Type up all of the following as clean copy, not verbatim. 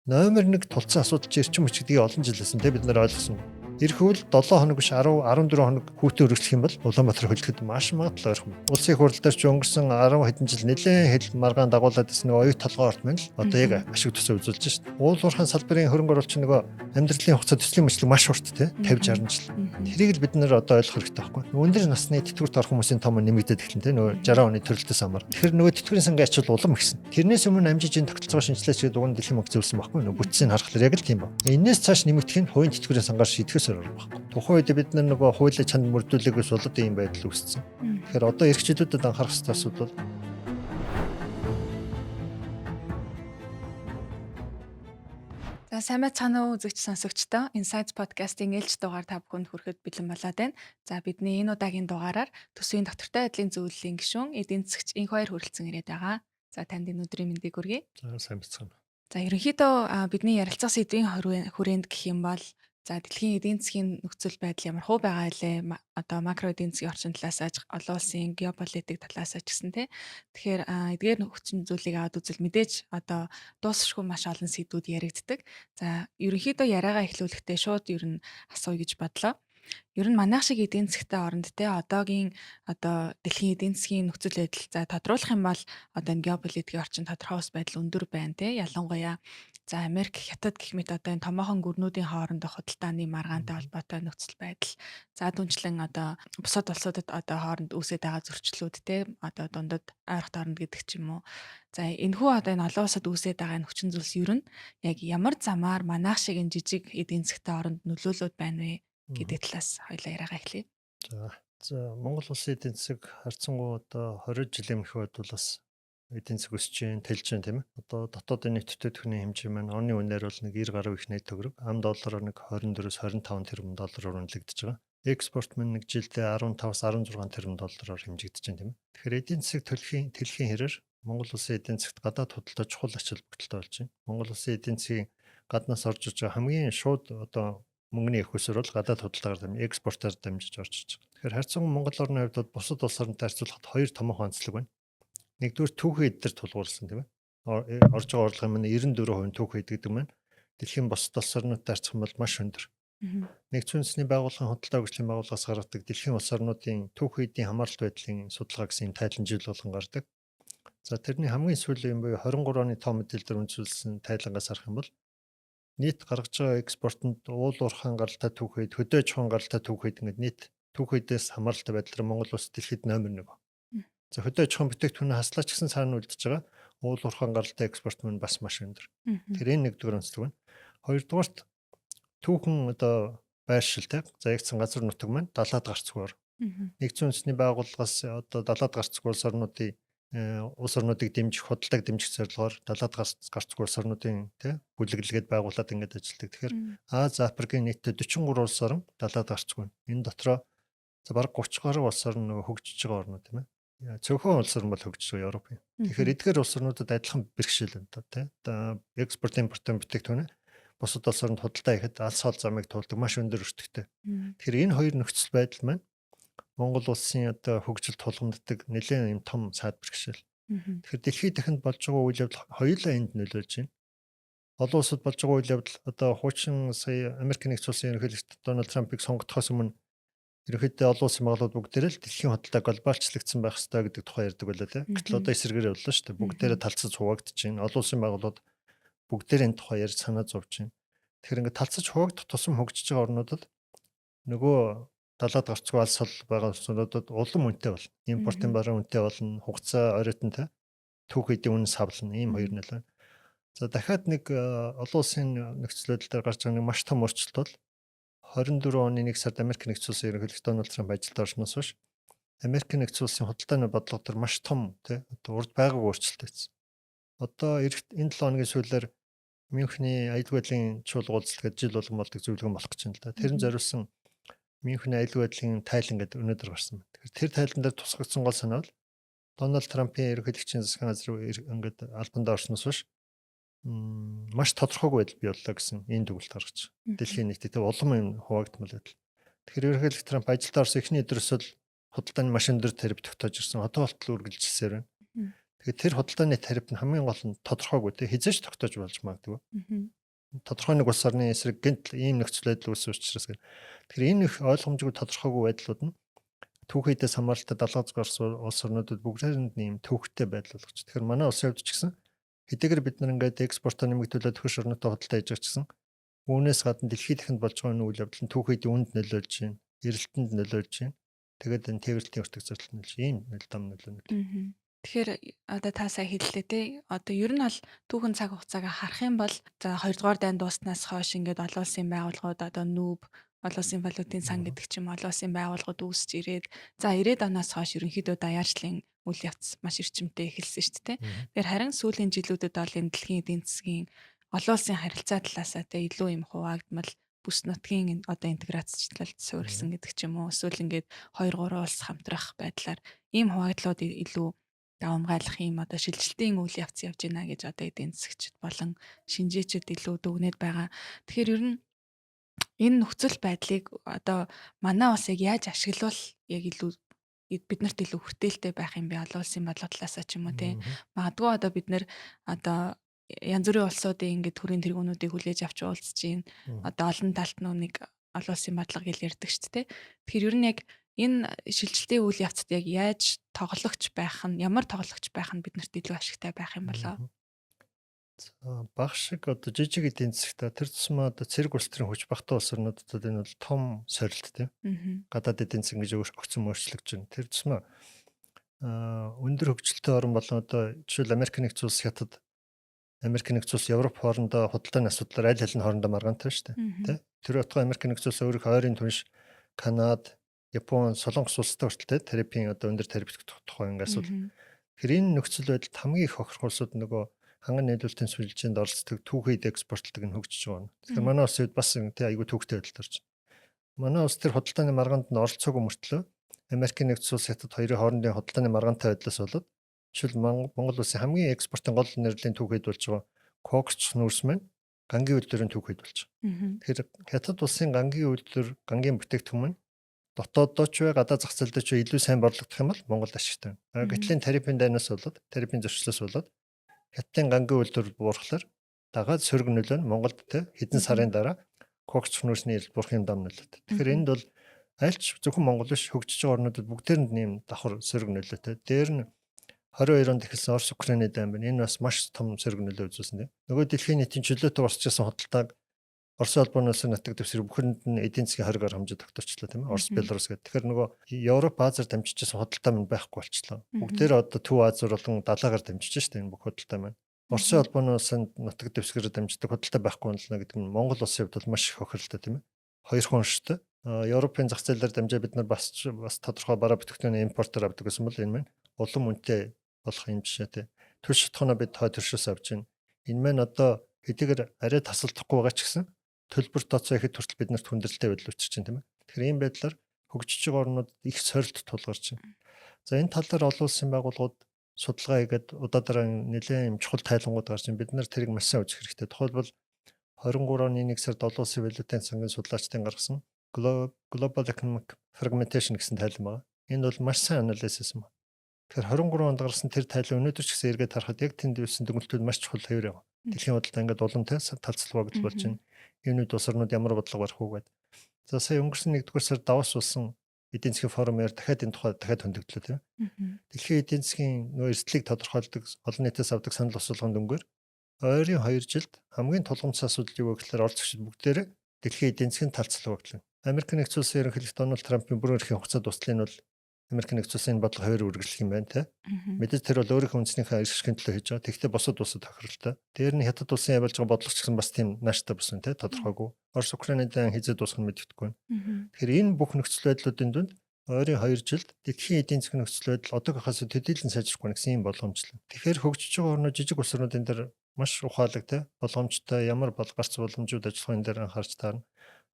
Номер 1 тулцсан асуудал чи эрчим хүч гэдгийг олон жил хэлсэн те бид нар ойлгосон. Ирхүүл 7 хоног биш 10 14 хоног хүүтэн өргөжлөх юм бол Улаанбаатар хөлдөхөд маш магадлал ойрхон. Улсын их хурлаар ч өнгөрсөн 10 хэдэн жил нэлээд хэл маргаан дагуулад ирсэн нөгөө оюут толгой орт маань л одоо яг ашиг тусаа үзүүлж шít. Уул уурхайн салбарын хөрөнгө оруулагч нөгөө амьдралын хугацаа төслийн мөчлөг маш урт те 50 60 жил. Тэрийг л бид нар одоо ойлгох хэрэгтэй байхгүй. Өндөр насны тэтгэврт орох хүмүүсийн том нэмэгдээд эхэлнэ те нөгөө 60 оны төрөлтөөс амар. Тэгэхээр нөгөө тэтгэврийн сангийн ачаал улам ихсэн. Тэрнээс өмнө амжижийн тогтолцоо шинжилээч гэдэг уг дэлхийн банк зөвлөсөн байхгүй нөгөө бүтцийг харахад яг л тийм ба. Энээс цааш нэмэгдэх нь хувийн тэтгэврийн сангаар шийдэхээс байхгүй. Тухайн үед бид нар нөгөө хуулийн чанд мөрдүүлэгээс болоод ийм байдал үүссэн. Тэгэхээр одоо эрхчлүүдэд анхаарах ёстой асуудал. За сайн байцгаана уу үзэгч сонсогчдоо. Insights podcast-ийн ээлж дугаар та бүхэнд хүрэхэд бэлэн болоод байна. За бидний энэ удаагийн дугаараар төсвийн доктортой байдлын зөвлөлийн гишүүн эдийн засагч Инх Баяр хүрэлцэн ирээд байгаа. За танд энэ өдрийн мэндийг хүргэе. За сайн бацгаана. За ерөнхийдөө бидний ярилцах сэдвийн хүрээнд гэх юм бол за дэлхийн эдийн засгийн нөхцөл байдал ямар хөө байгаа илээ одоо макро эдийн засгийн орчин талаас олон улсын геополитик талаас ч гэсэн тий. Тэгэхээр эдгээр нөхцөл зүйлийг аваад үзэл мэдээж одоо дуусахгүй маш олон сэдвүүд яригддаг. За ерөнхийдөө яриагаа эхлүүлэхдээ шууд ер нь асууя гэж бодлоо. Ер нь манайх шиг эдийн засгтай оронд те одоогийн одоо дэлхийн эдийн засгийн нөхцөл байдал за тодруулах юм бол одоо энэ геополитикийн орчин тодорхой ус байдал өндөр байна те ялангуяа за Америк, Хятад гэх мэт одоо энэ томоохон гүрнүүдийн хоорондох худалдааны маргаантай холбоотой нөхцөл байдал. За түнчлэн одоо бусад улсуудад одоо хооронд үүсэж байгаа зөрчлүүд те одоо дундад ойрхон хооронд гэдэг ч юм уу. За энэхүү одоо энэ олон улсад үүсэж байгаа энэ хүчин зүйлс ер нь яг ямар замаар манайх шиг энэ жижиг эдийн засгтай оронд нөлөөлөд байна вэ гэдэг талаас хоёлаа яриагаа эхлэе. За Монгол улсын эдийн засаг харьцангуй одоо 20 жилийн өмнөхөд бол бас эдийн засаг өсөж जैन, тэлж जैन тийм ээ. Одоо дотоодын нийт төдний хэмжээ маань оны үнээр бол нэг 90 гаруй их нийт төгрөг, ам доллараар нэг 24-с 25 тэрбум доллараар үнэлэгдэж байгаа. Экспорт маань нэг жилдээ 15-аас 16 тэрбум доллараар хэмжигдэж байна тийм ээ. Тэгэхээр эдийн засаг төлхийн хэрээр Монгол улсын эдийн засагт гадаад худалдаа чухал ачаал бүгдэлтэй болж байна. Монгол улсын эдийн засгийн гаднаас орж иж байгаа хамгийн шууд одоо мөнгөний их өсөр бол гадаад худалдаагаар экспортоор дамжиж орж иж байгаа. Тэгэхээр харьцангуй Монгол орны хувьд бусад улс орнтой харьцуулахад хоёр томоохон онцлог байна. Нэгдүгээр түүхэн эдгээр тулгуурласан тийм ээ. Орж байгаа орлогын маань 94% түүхэн эд гэдэг маань дэлхийн бусад улс орнуудтай харьцах юм бол маш өндөр. Нэгдсэн үндэсний байгууллагын худалдаа хөгжлийн байгууллагаас гаргадаг дэлхийн улс орнуудын түүхэн эдийн хамааралт байдлын судалгаа гэсэн тайлан жил болгон гардаг. За тэрний хамгийн сүүлийн юм буюу 23 оны тоо мэдээлэлээр үндэслүүлсэн тайлангаас харах юм бол нийт гаргаж байгаа экспортод уул уурхайн гаралтай түүхэд, хөдөө аж ахуйн гаралтай түүхэд ингээд нийт түүхэдээс хамааралтай байдлаар Монгол улс дэлхийд номер 1. За хөдөө аж ахуйн бүтээгдэхүүн хаслаач гэсэн цаана үлдэж байгаа уул уурхайн гаралтай экспорт маань бас маш өндөр. Тэр энэ нэгдүгээр онцлог байна. Хоёрдугаарт түүхэн одоо байршилтай заягдсан газар нутаг маань далаад гарцгүйр. Нэгдсэн үндэсний байгууллагаас одоо далаад гарцгүй улс орнуудыг дэмжих, худалдааг дэмжих зорилгоор далаад гарцгүй улс орнуудын бүлэглэгээд байгуулад ингэж ажилладаг. Тэгэхээр Аз, Африкийн нийтдээ 43 улс орн далаад гарцгүй. Энэ дотроо за бараг 30 гаруй улс орн нөгөө хөгжиж байгаа орнууд тийм ээ. Цөөхөн улс орн бол хөгжиж байгаа Европын. Тэгэхээр эдгээр улс орнуудад адилхан бэрхшээл байна та тийм. Экспорт импортын бүтээгдэхүүн бусад улс орнд худалдаа хийхэд алс хол замыг туулдаг маш өндөр өртөгтэй. Тэгэхээр энэ хоёр нөхцөл байдал маань Монгол улсын одоо хөгжил тулгамддаг нэлээд юм том саад бэрхшээл. Тэгэхээр дэлхийд дахинд болж байгаа үйл явдал хоёулаа энд нөлөөлж байна. Олон улсад болж байгаа үйл явдал одоо хуучин сая Америк нэгдсэн улсын ерөнхийлөгч Дональд Трампыг сонгогдохоос өмнө ерөнхийдөө олон улсын байгууллагууд бүгдээрээ л дэлхийн худалдаа глобалчлагдсан байх ёстой гэдэг тухай ярьдаг байлаа тийм. Гэтэл одоо эсэргээр явлаа шүү дээ. Бүгдээрээ талцаж хуваагдаж байна. Олон улсын байгууллагууд бүгдээрээ энэ тухай ярьж санаа зовж байна. Тэгэхээр ингээд талцаж хуваагдах тусам хөгжиж байгаа орнуудад нөгөө далаад гарцгүй алс хол байгаа улсуудад улам үнэтэй болно. Импортын баруун үнэтэй болно. Хугацаа оройтонтой түүх эдийн үнэ савлна. Ийм хоёр нь л байна. За дахиад нэг олон улсын нөхцөл байдал дээр гарч байгаа нэг маш том өөрчлөлт бол 24 оны 1 сард Америк нэгдсэн улсын ерөнхийлөгч Дональд Трамп ажилд орсноос хойш Америк нэгдсэн улсын худалдааны бодлого дээр маш том одоо урд байгааг өөрчлөлт байсан. Одоо энэ 7 хоногийн сүүлээр Мюнхний аюулгүй байдлын чуулга уулзалт гэж жил болгон болдог зөвлөгөө болох гэж байна л да. Тэрэн зориулсан Мюнхний аюулгүй байдлын тайлан гэдэг өнөөдөр гарсан байна. Тэгэхээр тэр тайлан дээр тусгагдсан гол санаа бол Дональд Трампын ерөнхийлөгчийн засгийн газрын ингээд албанд орсноос хойш маш тодорхойгүй байдал бий боллоо гэсэн энэ дүгнэлт гаргаж байна. Дэлхийн нийтэд улам юм хуваагдмал байдал. Тэгэхээр ерөнхийлөгч Трамп ажилд орсон эхний өдрөөс л худалдааны маш өндөр тариф тогтоож ирсэн. Одоо болтол үргэлжилсээр байна. Тэгэхээр тэр худалдааны тариф нь хамгийн гол нь тодорхойгүй те хизээч тогтоож болж магадгүй. Тодорхой нэг улс орны эсрэг гэнт ийм нөхцөл байдал үүсэн учраас гэнэ. Тэгэхээр энэ их ойлгомжгүй тодорхойгүй байдлууд нь түүхийдээс хамааралтай 70 дугаар улс орнуудад бүгдээрэнд ийм төвхтэй байдал болгоч. Тэгэхээр манай улсын хувьд ч гэсэн хэдийгээр бид нар ингээд экспортоо нэмэгдүүлээд хөш орнуудаа худалдаа хийж байгаа ч гэсэн үүнээс гадна дэлхийд дахинд болж байгаа үйл явдал нь түүхийдийн үнд нөлөөлж байна. Эрэлтэнд нөлөөлж байна. Тэгээд энэ тэвэрлэлийн өртөг зөрчил нөлөөлж ийм дам нөлөөнүүд. Тэгэхээр одоо та сая хэллээ те. Одоо ер нь бол түүхэн цаг хугацааг харах юм бол за 2 дугаар дайн дууснаас хойш ингээд олон улсын байгууллагууд одоо нүүб олон улсын валютын сан гэдэг ч юм олон улсын байгууллагууд үүсч ирээд за 90-ад оноос хойш ерөнхийдөө даяарчлалын үйл явц маш эрчимтэй эхэлсэн шүү дээ. Тэгэхээр харин сүүлийн жилүүдэд бол энэ дэлхийн эдийн засгийн олон улсын харилцаа талаасаа те илүү юм хуваагдмал бүс нутгийн одоо интеграцчлалд суурилсан гэдэг ч юм уу эсвэл ингээд 2 3 улс хамтрах байдлаар ийм хуваагдлууд илүү давамгайлах юм одоо шилжилтийн үйл явц явж байна гэж одоо эдийн засагчид болон шинжээчид илүү дүгнээд байгаа. Тэгэхээр ер нь энэ нөхцөл байдлыг одоо манай улс яг яаж ашиглавал яг илүү биднэрт илүү хүртээлтэй байх юм бэ? Олон улсын бодлого талаасаа ч юм уу те. Магадгүй одоо бид нэр одоо янз бүрийн улсуудын ингээд төрийн тэргүүнүүдийг хүлээж авч уулзж байна. Одоо олон талт нэг олон улсын бодлого гэж ярьдаг шүү дээ. Тэгэхээр ер нь яг энэ шилжилтийн үйл явцад яг яаж тоглогч байх нь ямар тоглогч байх нь биднэрт илүү ашигтай байх юм болоо. Баг шиг одоо жижиг эдийн засагта тэр тусмаа одоо цэрэг улс төрийн хүч багтаа улс орнуудад энэ бол том сорилт тийм. Гадаад эдийн засаг гэж өгцөн өөрчлөгдөж байна. Тэр тусмаа өндөр хөгжилтэй орн болон одоо жишээл Америк нэгдсэн улс хятад Америк нэгдсэн улс Европ хоорондоо худалдааны асуудлаар аль аль нь хоорондоо маргаантай шүү дээ. Тэр утга Америк нэгдсэн улс өөрийнх ойрын түнш Канада Япон, Солонгос улстай хүртэл тарифын одоо өндөр тариф тухай ингээ асуудал. Тэгэхээр энэ нөхцөл байдалд хамгийн их хохирох улсууд нөгөө ханган нийлүүлэлтийн сүлжээнд оролцдог түүхийд экспортлдог нь хөгжиж байгаа. Тэгэхээр манай улсын хувьд бас айгүй түүхтэй байдалд орж байна. Манай улс тэр худалдааны маргаанд нь оролцоогүй мөртлөө Америк нэгдсэн улс хятад хоёрын хоорондын худалдааны маргаантай байдлаас болоод жишээл Монгол улсын хамгийн экспортын гол нэрлийн түүхийд болж байгаа коксч нүүрс маань гангийн үйлдвэрийн түүхийд болж байгаа. Тэгэхээр хятад улсын гангийн үйлдвэр, гангийн бүтээгдэхүүн маань дотооддоо ч бай гадаа зах зээлдээ ч илүү сайн борлогдох юм бол Монголд ашигтай байна. Гэтэл тарифын дайнаас болоод тарифын зөрчлөөс болоод хятадын гангийн үйлдвэр буурахлаар дагаад сөрөг нөлөө нь Монголд хэдэн сарын дараа коксч нүүрсний эрэлт буурахын дам нөлөөтэй. Тэгэхээр энд бол альч зөвхөн Монгол биш хөгжиж байгаа орнуудад бүгдээрэнд нэм давхар сөрөг нөлөөтэй. Дээр нь 22 онд эхэлсэн Орос Украины дайм байна. Энэ бас маш том сөрөг нөлөө үзүүлсэн тийм. Нөгөө дэлхийн нийтийн чөлөөтэй орсчихсан худалдааг Орос улбаны улсын нутаг дэвсгэр бүхэнд нь эдийн засгийн хоригоор хамжиж тогтворчлоо тийм ээ. Орос, Белорус гэдэг. Тэгэхээр нөгөө Европ, Азаар дамжижсэн худалдаа маань байхгүй болчихлоо. Бүгдээр одоо Төв Азар болон далаагаар дамжиж штэ энэ бүх худалдаа маань. Оросын улбаны улсын нутаг дэвсгэрээр дамждаг худалдаа байхгүй боллоо гэдэг нь Монгол улсын хувьд бол маш их хохиролтой тийм ээ. Хоёр хон шигтэй. Европын зах зээлээр дамжаа бид нар бас тодорхой бараа бүтээгдэхүүн импортер авдаг гэсэн бол энэ маань улам үнэтэй болох юм жишээтэй. Түр шатхуунаа бид хой төршөөс авч байна. Энэ маань одоо хэдийгээр арай тасалдахгүй байгаа ч гэсэн төлбөр тооцоо ихэд хүртэл бид нарт хүндрэлтэй байдал учирч байна тийм ээ. Тэгэхээр ийм байдлаар хөгжиж байгаа орнууд их сорилт тулгарч байна. За энэ тал дээр олон улсын байгууллагууд судалгаа хийгээд удаадараа нэлээд юм чухал тайлангууд гарч байна. Бид нар тэрийг маш сайн үзэх хэрэгтэй. Тухайлбал 23 оны 1 сард олон улсын валютын сангийн судлаачдын гаргасан Global Economic Fragmentation гэсэн тайлан байна. Энэ бол маш сайн анализ хийсэн байна. Тэгэхээр 23 онд гарсан тэр тайлан өнөөдөр ч гэсэн эргээд харахад яг тэнд үүссэн дүгнэлтүүд маш чухал хэвээр байна. Дэлхийн бодлоо ингээд уламтай талцлугааглал болж байна. Юунууд улс орнууд ямар бодлого барих уу гэдэг. За сая өнгөрсөн 1-р сард Давос болсон эдийн засгийн форумээр дахиад энэ тухай дахиад хөндөгдлөө тийм. Дэлхийн эдийн засгийн нөө эрсдлийг тодорхойлдог олон нийтээс авдаг санал асуулгын дүнгээр ойрын 2 жилд хамгийн тулгымцсан асуудал юу вэ гэхээр орц зэгчид бүгдээрээ дэлхийн эдийн засгийн талцлугааглал. Америк нэгдсэн улсын ерөнхийлөгч Дональд Трампын бүрэн эрхийн хугацаанд туслын бол Америк нэгдсэн улсын бодлого хуваар үргэлжлэх юм байна те. Мэдээж тэр бол өөрийнхөө үндэснийхээ эрхшигэн төлөө хийж байгаа. Тэгэхдээ бусад улсад тохиролтой. Дээр нь хятад улсын явуулж байгаа бодлого ч гэсэн бас тийм нааштай болсон те тодорхойгүй. Орос Украинад хизээ дуусах нь мэддэхгүй байна. Тэгэхээр энэ бүх нөхцөл байдлуудын дунд ойрын 2 жилд дэлхийн эдийн засгийн нөхцөл байдал одоогийнхоос төдийлөн сайжрахгүй гэсэн юм боломжтой. Тэгэхээр хөгжиж байгаа орнууд жижиг улс орнуудын дээр маш ухаалаг те боломжтой ямар гарц боломжууд ажиллахын дээр анхаарч таарна.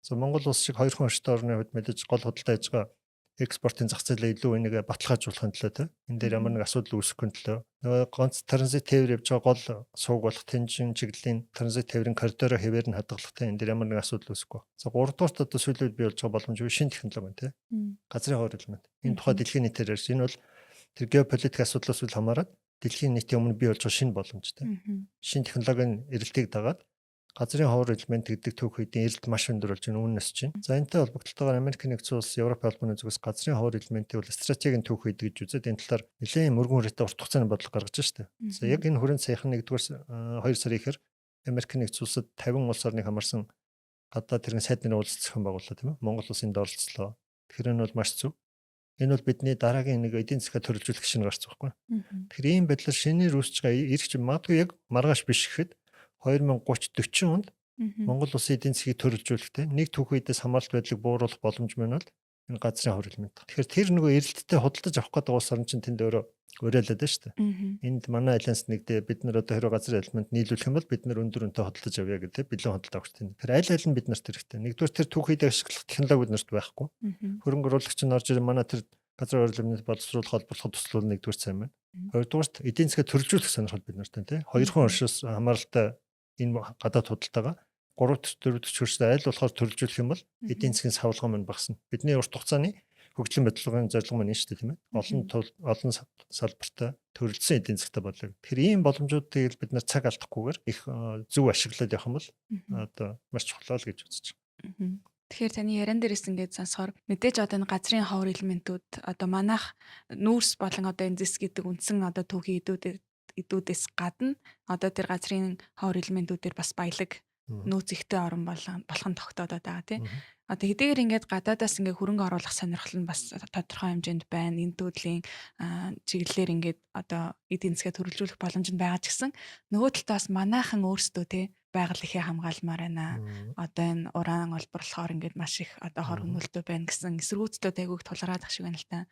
За Монгол улс шиг 2 хүн орчтой орны хувьд мэдээж гол худалдаа хийж байгаа экспортын зах зээлээ илүү энийг баталгаажуулахын төлөө те энэ дээр ямар нэг асуудал үүсэхин төлөө нөгөө ганц транзит тээвэр явж байгаа гол сууг болох Тэнжин чиглэлийн транзит тээврийн коридороо хэвээр нь хадгалах те энэ дээр ямар нэг асуудал үүсэхгүй. За 3 дугаарт одоо сүүлийн үед бий болж байгаа боломжгүй шинэ технологи те газрын хойр элемент. Энэ тухай дэлхийн нийтээр ярьж энэ бол тэр геополитик асуудлаас үл хамааран дэлхийн нийтийн өмнө бий болж байгаа шинэ боломжтой. Шинэ технологийн эрэлтийг дагаад газрын ховор элемент гэдэг түүх хэдийн эрэлт маш өндөр болж байна, үнэс чинь. За энэтэй холбогдлолтойгоор Америк нэгдсэн улс, Европ албаны зүгээс газрын ховор элементийн бол стратегийн түүх хэд гэж үзээд энэ талаар нэлээд мөргөн хүрээтэй урт хугацааны бодлого гаргаж штэ. За яг энэ хүрээнд саяхан 1-р 2 сарын ихэр Америк нэгдсэн улсад 50 улс орныг хамарсан гадаад тэрэг сайд нэрийн уулзалт зохион байгууллаа тийм ээ. Монгол улсын оролцлоо. Тэгэхээр энэ бол маш зөв. Энэ бол бидний дараагийн нэг эдийн засгаа төрөлжүүлэх шинэ гарц байхгүй. Тэгэхээр ийм байдлаар шинээр үүсэж байгаа эрх чинь магадгүй яг маргааш биш гэхэд 2030-40 онд Монгол улсын эдийн засгийг төрөлжүүлэхдээ нэг түүхийдээс хамааралт байдлыг бууруулах боломж маань бол энэ газрын ховор элемент. Тэгэхээр тэр нөгөө эрэлттэй худалдаж авах гэдэг улс орн чинь тэнд өөрөө уриалаад байна шүү дээ. Энд манай альянс нэгдээ бид нар одоо хэрэг газрын элемент нийлүүлэх юм бол бид нар өндөр үнэтэй худалдаж авъя гэдэг бэлэн худалдаа авах хэрэгтэй. Тэгэхээр аль аль нь бид нарт хэрэгтэй. Нэгдүгээр тэр түүхийдээ ашиглах технологи бид нарт байхгүй. Хөрөнгө оруулагч нь орж ирээ манай тэр газрын ховор элемент боловсруулах холбоолоход туслуул нэгдүгээр сайн байна. Хоёрдугаарт эдийн засгаа төрөлжүүлэх сонирхол бид нарт байна тий. Хоёрхан оршоос хамааралтай энэ гадаад худалдаага 3-4 хөрсөд аль болохоор төрөлжүүлэх юм бол эдийн засгийн савлгаа маань багасна. Бидний урт хугацааны хөгжлийн бодлогын зорилго маань шүү дээ тийм ээ. Олон салбартай төрөлжсөн эдийн засгтай болоо. Тэгэхээр ийм боломжуудыг бид нар цаг алдахгүйгээр их зөв ашиглаад явах юм бол одоо маш чухал л гэж үзэж байна. Тэгэхээр таны яран дээрээс ингээд сонсохоор мэдээж одоо энэ газрын ховор элементүүд одоо манайх нүүрс болон одоо энэ зэс гэдэг үндсэн одоо түүхийн эдүүдээс гадна одоо тэр газрын ховор элементүүдээр бас баялаг нөөц ихтэй орон болох нь тогтоодод байгаа тийм. Одоо хэдийгээр ингээд гадаадаас ингээд хөрөнгө оруулах сонирхол нь бас тодорхой хэмжээнд байна. Энэ төлөвийн чиглэлээр ингээд одоо эдийн засгаа төрөлжүүлэх боломж нь байгаа ч гэсэн нөгөө талаас манайхан өөрсдөө тий байгаль ихээ хамгаалмаар байна. Одоо энэ уран олбор болохоор ингээд маш их одоо хор хөнөөлтөө байна гэсэн эсэргүүцлүүд айгүйг тулгараад ах шиг байна л та.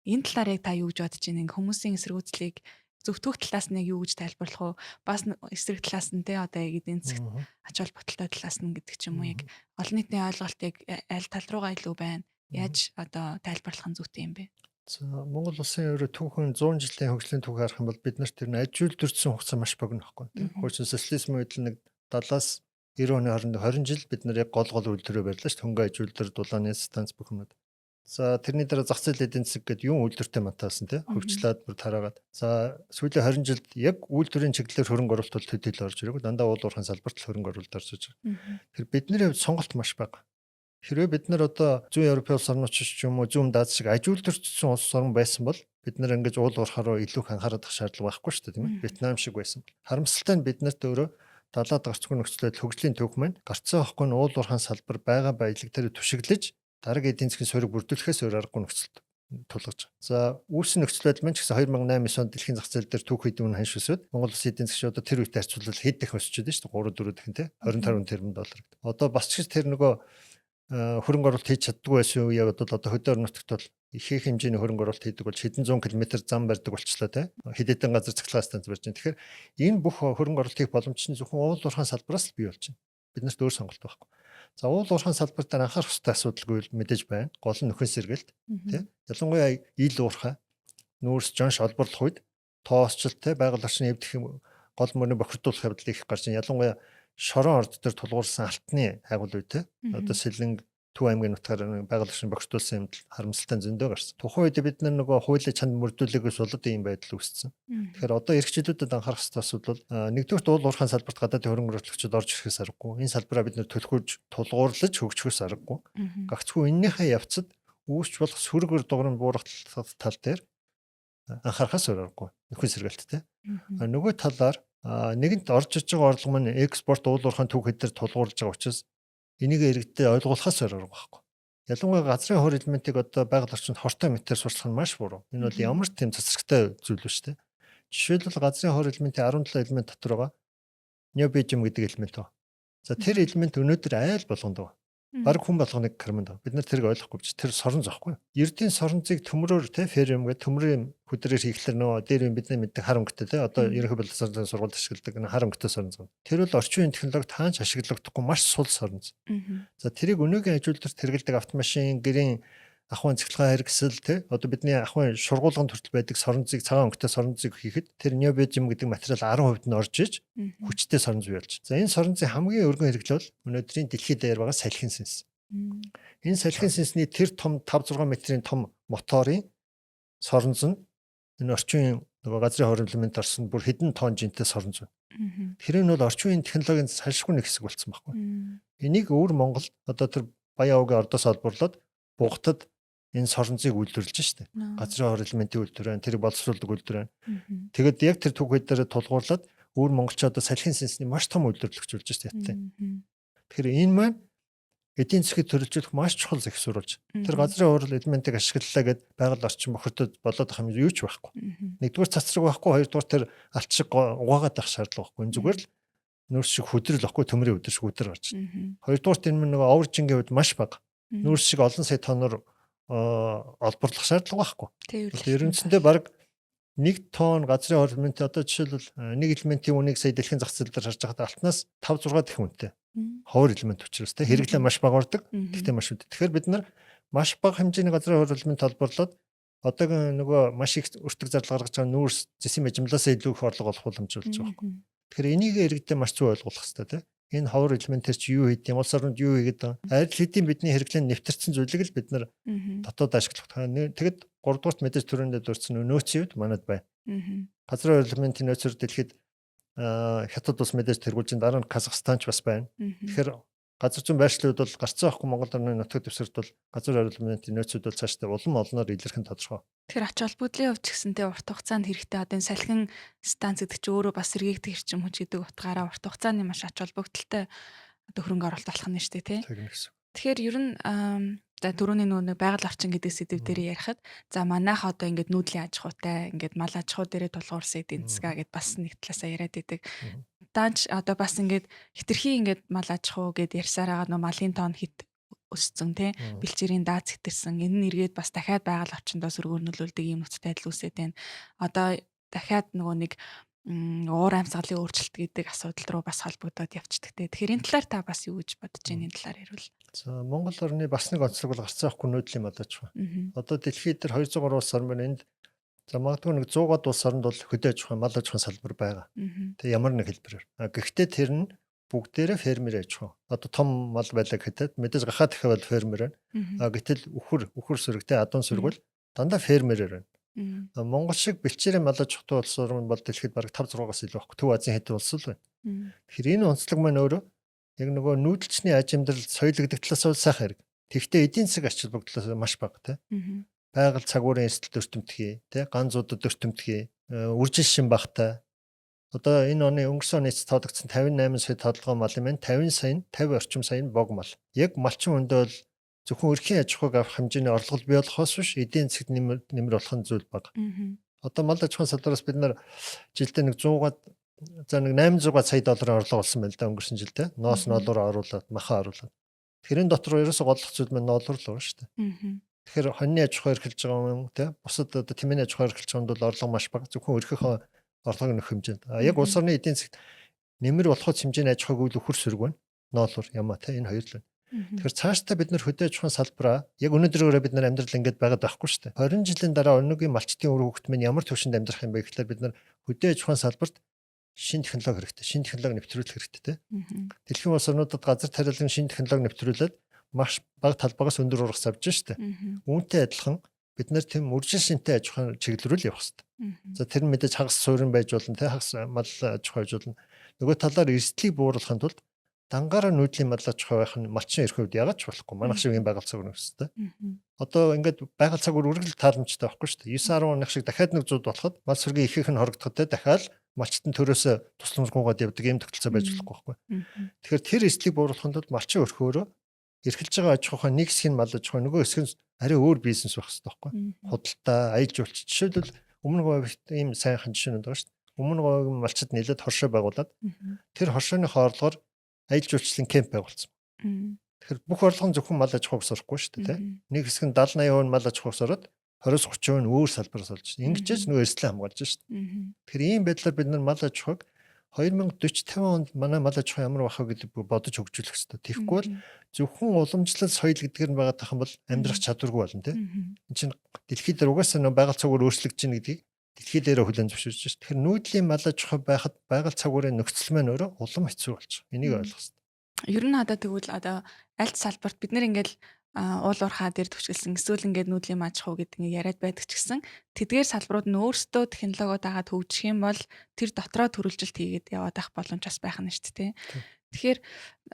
Энэ талаар яг та юу гэж бодож байна? Ингээд хүмүүсийн эсэргүүцлийг зөвтгөх талаас нь юу гэж тайлбарлах вэ? Бас эсрэг талаас нь те одоо яг эдийн засгт ач холбогдолтой талаас нь гэдэг ч юм уу яг олон нийтийн ойлголтыг аль тал руугаа илүү байна. Яаж одоо тайлбарлах нь зүйтэй юм бэ? За Монгол улсын өөрөө түүхэн 100 жилийн хөгжлийн түүх харах юм бол бид нарт тэр нь аж үйлдвэрчсэн хугацаа маш богино байхгүй тийм. Хуучин социализм үед л нэг 70-аас 90 оны хооронд 20 жил бид нар яг гол үйлдвэрээ барьлаа шүү дээ. Хөнгө аж үйлдвэр, дулааны станц бүх юмнууд. За тэрний дараа зах зээл эдийн засаг гэдэг юм үйлдвэртэй матаасан тий хөгжлөөд бүр тараагаад. За сүүлийн 20 жилд яг үйлдвэрийн чиглэлээр хөрөнгө оруулалт бол төдийл орж ирээгүй. Дандаа уул уурхайн салбарт л хөрөнгө оруулалт орж иж байгаа. Тэр бидний хувьд сонголт маш бага. Хэрвээ бид нар одоо зүүн Европын улс орнууд ч юм уу зүүн Даз шиг аж үйлдвэрчсэн улс орн байсан бол бид нар ингэж уул уурхаараа илүү их анхаарах шаардлага байхгүй шүү дээ тийм ээ. Вьетнам шиг байсан. Харамсалтай нь бид нарт өөрөө далаад гарцгүй нөхцөлөд хөгжлийн түүх маань гарцсан байхгүй нь уул уурхайн салбар байгаа баялаг дээр түшиглэж дараагийн эдийн засгийн суурийг бүрдүүлэхээс өөр аргагүй нөхцөлд тулгаж. За үүссэн нөхцөл байдал маань ч гэсэн 2008 онд дэлхийн зах зээл дээр түүх хэдэн ханш өсөд Монгол улсын эдийн засгийн одоо тэр үетэй харьцуулбал хэд их өсчихэд байна шүү дээ 3-4 дахин тий 25 тэрбум доллар гэдэг. Одоо бас ч тэр нөгөө хөрөнгө оруулалт хийж чаддгүй байсан үеийг бодвол одоо хөдөө орон нутагт бол их хэмжээний хөрөнгө оруулалт хийдэг бол хэдэн зуун километр зам барьдаг болчлоо тий хэдэн газар цахилгаан станц барьж байна. Тэгэхээр энэ бүх хөрөнгө оруулалт хийх боломж нь зөвхөн уул уурхайн салбараас л бий болж байна. Биднээс өөр сонголт байхгүй. За уул уурхайн салбарт дээр анхаарах хэрэгтэй асуудалгүй мэдээж байна. Гол нь нөхөн сэргэлт тий. Ялангуяа ил уурхай нүүрс жонш олборлох үед тоосчлт тий байгаль орчны эвдэх гол мөрний бохирдуулах явдал их гарч байна. Ялангуяа шорон орд дээр тулгуурсан алтны хайгуул үе тий. Одоо Сэлэнг Төв аймгийн нутгаар байгаль орчны бохирдуулсан юмд харамсалтай зөндөө гарсан. Тухайн үед бид нар нөгөө хуулийн чанд мөрдүүлэгээс болоод ийм байдал үүссэн. Тэгэхээр одоо эрх чөлөөдөд анхаарах хэрэгтэй асуудал бол нэгдүгürt уул уурхайн салбарт гадаадын хөрөнгө оруулагчид орж ирэхээс аргагүй. Энэ салбараа бид нэр төлхөж тулгуурлаж хөгжихөөс аргагүй. Гагцхүү эннийхээ явцад үүсч болох сүргээр дугрын буурах тал дээр анхаарахаас өөр аргагүй. Нөхөн сэргэлттэй. Нөгөө талаар нэгэнт орж иж байгаа орлого маань экспорт уул уурхайн түүхэд дээр тулгуурлаж байгаа учраас энийг иргэдэд ойлгуулахаас өөр арга байхгүй. Ялангуяа газрын хор элементийг одоо байгаль орчинд хортой метр сурчлах нь маш буруу. Энэ бол ямар ч тийм цэцэрлэгтэй зүйл биш үү? Жишээлбэл газрын хор элементийн 17 элемент дотор байгаа необижим гэдэг элемент ба. За тэр элемент өнөөдөр айл болгонд байгаа. Бараг хүн болгоныг карманд байгаа. Бид нар тэрийг ойлгохгүй биш. Тэр сорон зохгүй. Эрдийн соронзыг төмрөөр те ферм гэдэг төмрийн хөдрөөр хийхлээр нөө дээр бидний мэддэг хар өнгөтэй те одоо ерөнхий боловсролын сургуульд ашигладаг хар өнгөтэй соронз. Тэр бол орчин үеийн технологи таанч ашиглагдахгүй маш сул соронз. За тэрийг өнөөгийн аж үйлдвэрт хэрэглэдэг автомашин, гэрийн ахуйн цэцлэгээ хэрэгсэл те одоо бидний ахуйн шургуулганд хүртэл байдаг соронзыг цагаан өнгөтэй соронзыг хийхэд тэр необижим гэдэг материал 10% нь орж иж хүчтэй соронз бий болж. За энэ соронзын хамгийн өргөн хэрэглэл бол өнөөдрийн дэлхийд даяар байгаа салхин сэнс. Энэ салхин сэнсний тэр том 5-6 метрийн том моторын соронз нь энэ орчин нөгөө газрын хорийн элемент орсон бүр хэдэн тонн жинтэй сорон зүйн. Мгм. Тэр нь бол орчин үеийн технологийн салшгүй нэг хэсэг болсон байхгүй. Мм. Энийг өвөр Монгол одоо тэр Баян-уугийн ордоос олборлоод Бугатад энэ соронзыг үйлдвэрлэж штэ. Газрын хор элементийн үйлдвэр байна, тэр боловсруулдаг үйлдвэр байна. Мгм. Тэгэд яг тэр түүхүүд дээр тулгуурлаад өвөр монголчууд одоо салхин сэнсний маш том үйлдвэрлэгч болж штэ яттай. Мгм. Тэгэхээр энэ маань эдийн засгийг төрөлжүүлэх маш чухал зохисруулж. Тэр газрын хор элементийг ашиглалаа гэд байгаль орчин бохирдод болоод ах юм юу ч байхгүй. Мгм. Нэгдүгээр цацраг байхгүй, хоёрдугаар тэр алт шиг угаагаад байх шаардлага байхгүй. Энэ зүгээр л нүүрс шиг хөдрөл байхгүй, төмрийн өдөр шиг өдөр гарч. Мгм. Хоёрдугаар энэ нөгөө овржингийн үед маш бага. Мгм. Нүүрс шиг олон сая тонноор олборлох шаардлага байхгүй. Тээвэрлэх Ерөнхийдөө баг 1 тонн газрын хор элемент одоо жишээлбэл нэг элементийн үнийг сая дэлхийн зах зээл дээр харж байхад алтнаас 5-6 дахин үнэтэй. Ховор элемент учраас те хэрэглээ маш бага ордог. Гэхдээ маш үнэтэй. Тэгэхээр бид нар маш бага хэмжээний газрын хор элемент олборлоод одоогийн нөгөө маш их өртөг зардал гаргаж байгаа нүүрс зэсийн бажимлаас илүү их орлого олох боломж болж байгаа байхгүй. Тэгэхээр энийг иргэдэд маш зөв ойлгуулах хэрэгтэй те. Энэ ховор элементэр чи юу хийд, ямар сарнд юу хийгээд байгаа. Арил хэдийн бидний хэрэглээнд нэвтэрсэн зүйлийг л бид нар дотоод ашиглах. Тэгэд 3 дугаарт мэдээж төрөндөө дурдсан нөөцийн үед манад байна. Газрын элементийн нөөцөөр дэлхийд хятад улс мэдээж тэргүүлж дараа нь Казахстан ч бас байна. Тэгэхээр газар зүйн байршлууд бол гарцсан байхгүй Монгол орны нутаг дэвсгэрт бол газрын элементийн нөөцүүд бол цаашдаа улам олноор илэрх нь тодорхой. Тэгэхээр ач холбогдлын хувьд ч гэсэнтэй урт хугацаанд хэрэгтэй одоо энэ салхин станц гэдэг чинь өөрөө бас сэргээгдэх эрчим хүч гэдэг утгаараа урт хугацааны маш ач холбогдолтой одоо хөрөнгө оруулалт болох нь шүү дээ тий. Тэгнэ гэсэн. Тэгэхээр ер нь за түрүүний нэг байгаль орчин гэдэг сэдв дээр ярихад за манайх одоо ингээд нүүдлийн аж ахуйтай ингээд мал аж ахуй дээрээ тулгуурсан эдийн засгаа гэд бас нэг талаасаа яриад идэг. Даанч одоо бас ингээд хитрхи ингээд мал аж ахуй гэд ярьсаар байгаа нөө малын тоон хит өссөн тий бэлчээрийн дааз хитэрсэн энэ нь эргээд бас дахиад байгаль орчиндөө сөргөөрнөлүүлдэг юм нөхцөл байдал үүсээд байна. Одоо дахиад нөгөө нэг уур амьсгалын өөрчлөлт гэдэг асуудал руу бас холбогдоод явцдаг те. Тэгэхээр энэ талаар та бас юу гэж бодож байна энэ талаар ярил. За Монгол орны бас нэг онцлог бол гарцсан ахгүй нүүдлийн мал аж ахуй. Одоо дэлхийд дээр 200 гаруй улс орн байна. Энд за магадгүй нэг 100-аад улс орнд бол хөдөө аж ахуй, мал аж ахуйн салбар байгаа. Тэг ямар нэг хэлбэрээр. Гэхдээ тэр нь бүгдээрээ фермер аж ахуй. Одоо том мал байлаа гэхэд мэдээж гахаа дахиад бол фермер байна. Гэтэл үхэр сөрөгтэй адуун сөргөл дандаа фермерээр байна. Монгол шиг бэлчээрийн мал аж ахуйн улс орн бол дэлхийд бараг 5-6-аас илүү байхгүй. Төв Азийн хэдэн улс л байна. Тэгэхээр энэ онцлог маань өөрөө яг нөгөө нүүдэлчний аж амьдрал соёлогдох талаас бол сайхан хэрэг. Тэгвэл эдийн засаг ач холбогдлоос маш бага те. Байгаль цагуурын эрсдэлт өртөмтгий те ганцуудад өртөмтгий үржил шин багтай. Одоо энэ оны өнгөрсөн оны тоодогдсон 58 сая тодлогоо мал юм байна. 50 сая нь 50 орчим сая нь бог мал. Яг малчин үндэ бол зөвхөн өрхийн аж ахуйг авах хэмжээний орлого бий болохоос биш эдийн засагт нэмэр болох нь зүйл бага. Одоо мал аж ахуйн салбараас бид нар жилдээ нэг 100-аад за нэг 800 сая долларын орлого олсон байна л да өнгөрсөн жилдээ. Ноос ноолоор оруулаад, маха оруулаад. Тэрийн дотор ерөөсө голлох зүйл маань ноолор л байна шүү дээ. Тэгэхээр хоньны аж ахуй эрхэлж байгаа юм те. Бусад одоо тэмээний аж ахуй эрхэлж байгаа нь бол орлого маш бага. Зөвхөн өрхийнхөө орлогыг нөх хэмжээнд. Яг улс орны эдийн засагт нэмэр болоход хэмжээний аж ахуйг үл өхөр сөрөг байна. Ноолор ямаа те энэ хоёр л байна. Тэгэхээр цаашдаа бид нар хөдөө аж ахуйн салбараа яг өнөөдрөөрөө бид нар амьдрал ингээд байгаад байхгүй шүү дээ. 20 жилийн дараа өнөөгийн малчтын үр хөвгт минь ямар төвшөнд амьдрах юм бэ гэхлээр бид нар хөдөө аж ахуйн салбарт шинэ технологи хэрэгтэй. Шинэ технологи нэвтрүүлэх хэрэгтэй те. Дэлхийн улс орнуудад газар тариалан шинэ технологи нэвтрүүлээд маш бага талбайгаас өндөр ургас авч штэ. Үүнтэй адилхан бид нар тийм үржил шинтэй аж ахуйн чиглэл рүү явах хэрэгтэй. За тэр нь мэдээж хагас суурин байж болно те хагас мал аж ахуй байж болно. Нөгөө талаар эрсдлийг бууруулахын тулд дангаараа нүүдлийн мал аж ахуй байх нь малчин эрх хувьд яагаад ч болохгүй. Манайх шиг юм байгаль цагур нөхөстэй. Одоо ингээд байгаль цагур үргэлж тааламжтай байхгүй шүү дээ. 9-10 оных шиг дахиад нэг 100 болоход мал сүргийн ихэнх нь хорогдоход те дахиад малчтан төрөөсөө тусламжгүйгээд явдаг юм тогтолцоо байж болохгүй байхгүй. Тэгэхээр тэр эрсдлийг бууруулахын тулд малчин өрхөөрөө эрхэлж байгаа аж ахуйн нэг хэсэг нь мал аж ахуй нөгөө хэсэг нь арай өөр бизнес байх хэрэгтэй байхгүй. Худалдаа, аялал жуулч жишээлбэл өмнө говьт ийм сайхан жишээнүүд байгаа шүү дээ. Өмнө говийн малчид нийлээд хоршоо байгуулад тэр хоршооны орлогоор аялал жуулчлалын кемп байгуулсан. Тэгэхээр бүх орлого нь зөвхөн мал аж ахуйг сурахгүй шүү дээ. Нэг хэсэг нь 70-80% мал аж ахуйг сураад 20-30% нь өөр салбараас олж байна. Ингэж нөгөө эрсдлээ хамгаалж шүү дээ. Тэгэхээр ийм байдлаар бид нар мал аж ахуйг 2040-50 онд манай мал аж ахуй ямар байх вэ гэдэг бодож хөгжүүлэх хэрэгтэй. Тэгэхгүй бол зөвхөн уламжлал соёл гэдгээр нь байгаа тахын бол амьдрах чадваргүй болно тийм. Энд чинь дэлхийд дээр угаасаа нөгөө байгаль цагуур өөрчлөгдөж байна гэдгийг дэлхий дээрээ хүлээн зөвшөөрж байна. Тэгэхээр нүүдлийн мал аж ахуй байхад байгаль цагуурын нөхцөл маань өөрөө улам хэцүү болж байгаа. Энийг ойлгох хэрэгтэй. Ер нь одоо тэгвэл одоо аль салбарт бид нэр ингээл уул уурхаа дээр төвчгэлсэн эсвэл ингээд нүүдлийн аж ахуй гэдэг нь яриад байдаг ч гэсэн тэдгээр салбарууд нь өөрсдөө технологиуд дагаад хөгжих юм бол тэр дотроо төрөлжилт хийгээд яваад авах боломж бас байх нь шүү дээ. Тийм. Тэгэхээр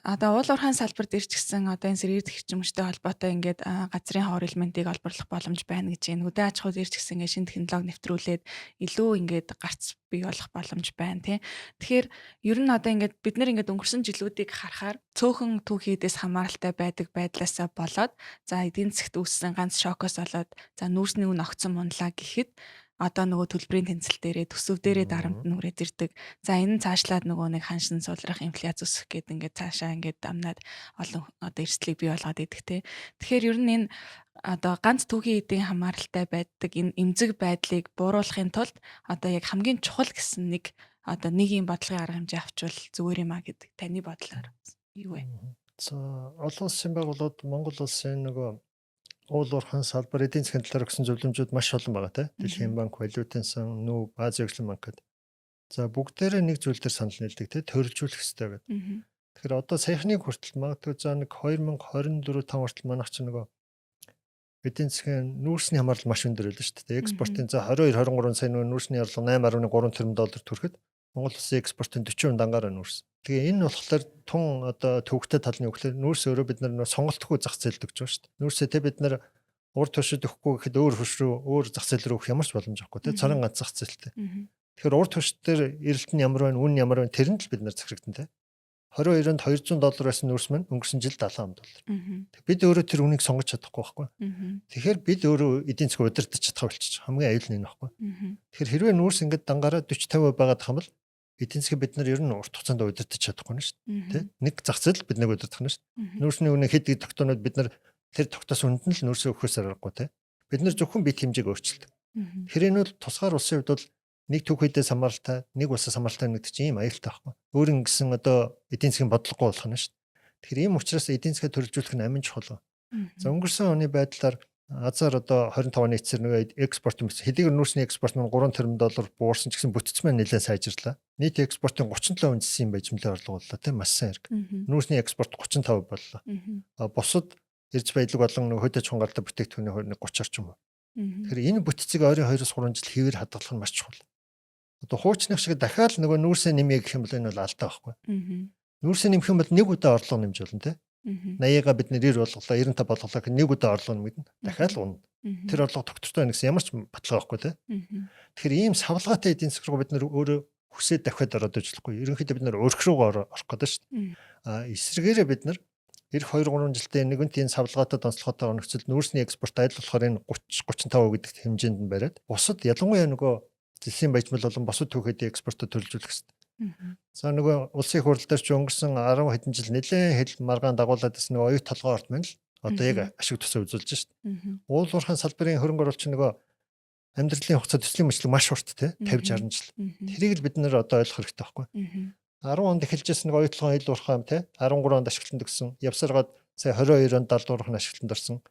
одоо уул уурхайн салбар дээр ч гэсэн одоо энэ сэргийр эрчимчтэй холбоотой ингээд газрын ховор элементийг олборлох боломж байна гэж байна. Хөдөө аж ахуй дээр ч гэсэн ингээд шинэ технологи нэвтрүүлээд илүү ингээд гарц бий болох боломж байна тий. Тэгэхээр ер нь одоо ингээд бид нар ингээд өнгөрсөн жилүүдийг харахаар цөөхөн түүхийдээс хамааралтай байдаг байдлаасаа болоод за эдийн засгт үүссэн ганц шокоос болоод за нүүрсний үн огцон мунлаа гэхэд одоо нөгөө төлбөрийн тэнцэл дээрээ төсөв дээрээ дарамт нүрээд ирдэг. За энэ нь цаашлаад нөгөө нэг ханшин суулрах инфляц өсөх гэдэг ингээд цаашаа ингээд дамнаад олон одоо эрсдлийг бий болгоод идэх те. Тэгэхээр ер нь энэ одоо ганц түүхийн эдийн хамааралтай байдаг энэ эмзэг байдлыг бууруулахын тулд одоо яг хамгийн чухал гэсэн нэг одоо нэг юм бодлогын арга хэмжээ авчвал зүгээр юм а гэдэг таны бодлоор юу вэ? За олон улсын байгууллагууд Монгол улсын нөгөө уул уурхайн салбар эдийн засгийн талаар өгсөн зөвлөмжүүд маш олон байгаа те. Дэлхийн банк, Валютын сан, НҮБ, Азийн хөгжлийн банк гэдэг. За бүгдээрээ нэг зүйл дээр санал нийлдэг те. Төрөлжүүлэх хэрэгтэй гэдэг. Тэгэхээр одоо саяхныг хүртэл магадгүй за нэг 2024 5 хүртэл манайх ч нөгөө эдийн засгийн нүүрсний хамаарал маш өндөр байлаа шүү дээ. Экспортын за 22 23 сая нөгөө нүүрсний орлого 8.3 тэрбум доллар хүрэхэд Монгол улсын экспортын 40% дангаараа нүүрсэн. Тэгээ энэ болохоор тун одоо төвөгтэй тал нь юу гэхээр нүүрс өөрөө бид нар сонголтгүй зах зээлд өгч байгаа шүү дээ. Нүүрсээ те бид нар урд туршид өгөхгүй гэхэд өөр хөш рүү өөр зах зээл рүү өгөх ямар ч боломж авахгүй те цорын ганц зах зээлтэй. Тэгэхээр урд турш дээр эрэлт нь ямар байна, үн нь ямар байна тэр нь л бид нар захирагдан те. 22-нд $200 байсан нүүрс маань өнгөрсөн жил $70. Бид өөрөө тэр үнийг сонгож чадахгүй байхгүй. Тэгэхээр бид өөрөө эдийн засаг удирдах чадхаа болчих. Хамгийн аюул нь энэ байхгүй. Тэгэхээр хэрвээ нүүрс ингээд дангаараа 40-50% байгаад байгаа бол эдийн засаг бид нар ер нь урт хугацаанд удирдах чадахгүй нь шүү дээ. Нэг зах зээл бид нэг удирдах нь шүү дээ. Нүүрсний үнэ хэд хэд тогтоонод бид нар тэр тогтоос үнд нь л нүүрсээ өгөхөөс аргагүй те. Бид нар зөвхөн бит хэмжээг өөрчилдөг. Тэгэхээр энэ бол тусгаар улсын хувьд бол нэг түүхийдээс хамааралтай, нэг улсаас хамааралтай гэдэг чинь ийм аюултай байхгүй. Өөр ингэсэн одоо эдийн засгийн бодлогогүй болох нь шүү дээ. Тэгэхээр ийм учраас эдийн засгаа төрөлжүүлэх нь амин чухал. За өнгөрсөн оны байдлаар Азар одоо 25 оны эцсээр нөгөө экспорт юм хэдийгээр нүүрсний экспорт нь $3 тэрбум буурсан ч гэсэн бүтц маань нэлээд сайжирлаа. Нийт экспортын 37% өссөн юм байж мөлий орлого боллоо тийм маш сайн хэрэг. Нүүрсний экспорт 35% боллоо. Бусад эрж баялаг болон нөгөө хөдөө чонгалтай бүтээгдэхүүний хувь 30 орчим. Тэгэхээр энэ бүтцийг ойрын 2-3 жил хэвээр хадгалах нь маш чухал. Одоо хуучных шиг дахиад нөгөө нүүрсээ нэмье гэх юм бол энэ бол алдаа байхгүй. Нүүрсээ нэмэх юм бол нэг удаа орлого нэмж болно тийм. 80-га бид 90 болголоо 95 болголоо гэх нэг удаа орлого нэмэгдэн дахиад л унана. Тэр орлого тогтвортой байна гэсэн ямар ч баталгаа байхгүй тийм. Тэгэхээр ийм савлгаатай эдийн засаг руу бид нөр өөрөө хүсээд дахиад ороод ижлэхгүй. Ерөнхийдөө бид нөр өрх рүүгээ орох гэдэг шүү дээ. Эсвэргээрээ бид нар эх 2-3 жилдээ нэгэнт энэ савлгаатай онцлоготой оногцол нүүрсний экспорт айл болохоор энэ 30-35% гэдэг хэмжээнд нь бариад бусад ялангуяа нөгөө зэлийн баяжмал болон босод түүхийдээ экспортод төлөвлөх хэрэгтэй. За нөгөө улсын их хурл дээр ч өнгөрсөн 10 хэдэн жил нэлээд хэл маргаан дагуулад гэсэн нөгөө оюут толгой орт маань л одоо яг ашиг тусаа үзүүлж шít. Уул уурхайн салбарын хөрөнгө оруулагч нөгөө амьдралын хугацаа төслийн мөчлөг маш урт те 50-60 жил. Тэрийг л бид нэр одоо ойлгох хэрэгтэй байхгүй. 10 онд эхэлжсэн нөгөө оюут толгой ил уурхаам те 13 онд ашиглалтанд өгсөн. Явсаргаад сая 22 онд далдуурхан ашиглалтанд орсон.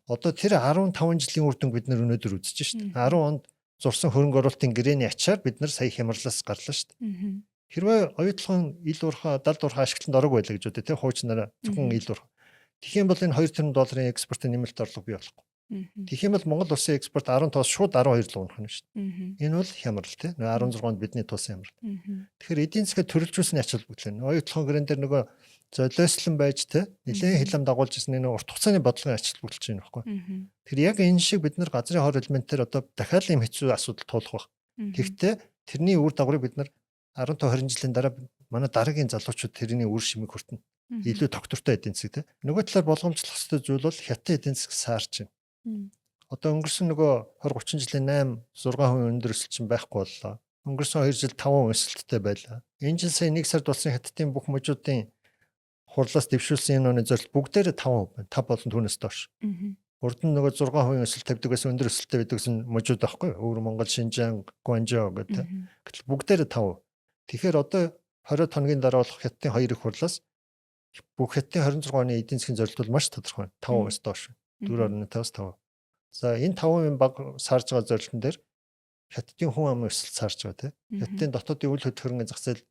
Одоо тэр 15 жилийн үр дүнг бид нэр өнөөдөр үзэж шít. 10 онд зурсан хөрөнгө оруулалтын гэрээний ачаар бид нар сая хямралаас гарлаа шít. Хэрвээ оюутлын ил уурхаа далд уурхаа ашиглалтанд орог байлаа гэж үү те хуучнараа зөвхөн ил уурхаа. Тэгэх юм бол энэ 2 тэрбум долларын экспортын нэмэлт орлого бий болохгүй. Тэгэх юм бол Монгол улсын экспорт 10-аас шууд 12 руу унах нь шүү дээ. Энэ бол хямрал те 16-нд бидний туусан хямрал. Тэгэхээр эдийн засгаа төрөлжүүлсэний ач холбогдол нь оюутлын гэрэн дээр нөгөө золиослон байж те нэлээд хилам дагуулж ирсэн энэ урт хугацааны бодлогын ач холбогдолж байна байхгүй. Тэгэхээр яг энэ шиг бид нар газрын хор элементээр одоо дахиад юм хэцүү асуудал туулах байх. Гэхдээ тэрний үр дагаврыг бид нар 15-20 жилийн дараа манай дараагийн залуучууд тэрний үр шимийг хүртэнэ. Илүү тогтвортой эдийн засаг те. Нөгөө талаар болгоомжлох ёстой зүйл бол хятад эдийн засаг саарч байна. Одоо өнгөрсөн нөгөө 20-30 жилийн 8-6% өндөр өсөлт чинь байхгүй боллоо. Өнгөрсөн 2 жил 5% өсөлттэй байлаа. Энэ жил сая 1 сард болсон хятадын бүх мужуудын хурлаас дэвшүүлсэн энэ оны зорилт бүгдээрээ 5% байна. 5 болон түүнээс доош. Урд нь нөгөө 6% өсөлт тавьдагаас өндөр өсөлттэй байдагсан мужууд байхгүй. Өвөр Монгол, Шинжаан, Гуанчжоу гэдэг. Гэтэл бүгдээрээ 5%. Тэгэхээр одоо 20 хоногийн дараа болох хятадын 2 их хурлаас бүх хятадын 26 оны эдийн засгийн зорилт бол маш тодорхой. 5%-аас доош. 4.5-аас 5%. За энэ 5% баг саарж байгаа зорилтын дээр хятадын хүн амын өсөлт саарж байгаа тийм. Хятадын дотоодын үйл хөдлөх хөрөнгөний зах зээл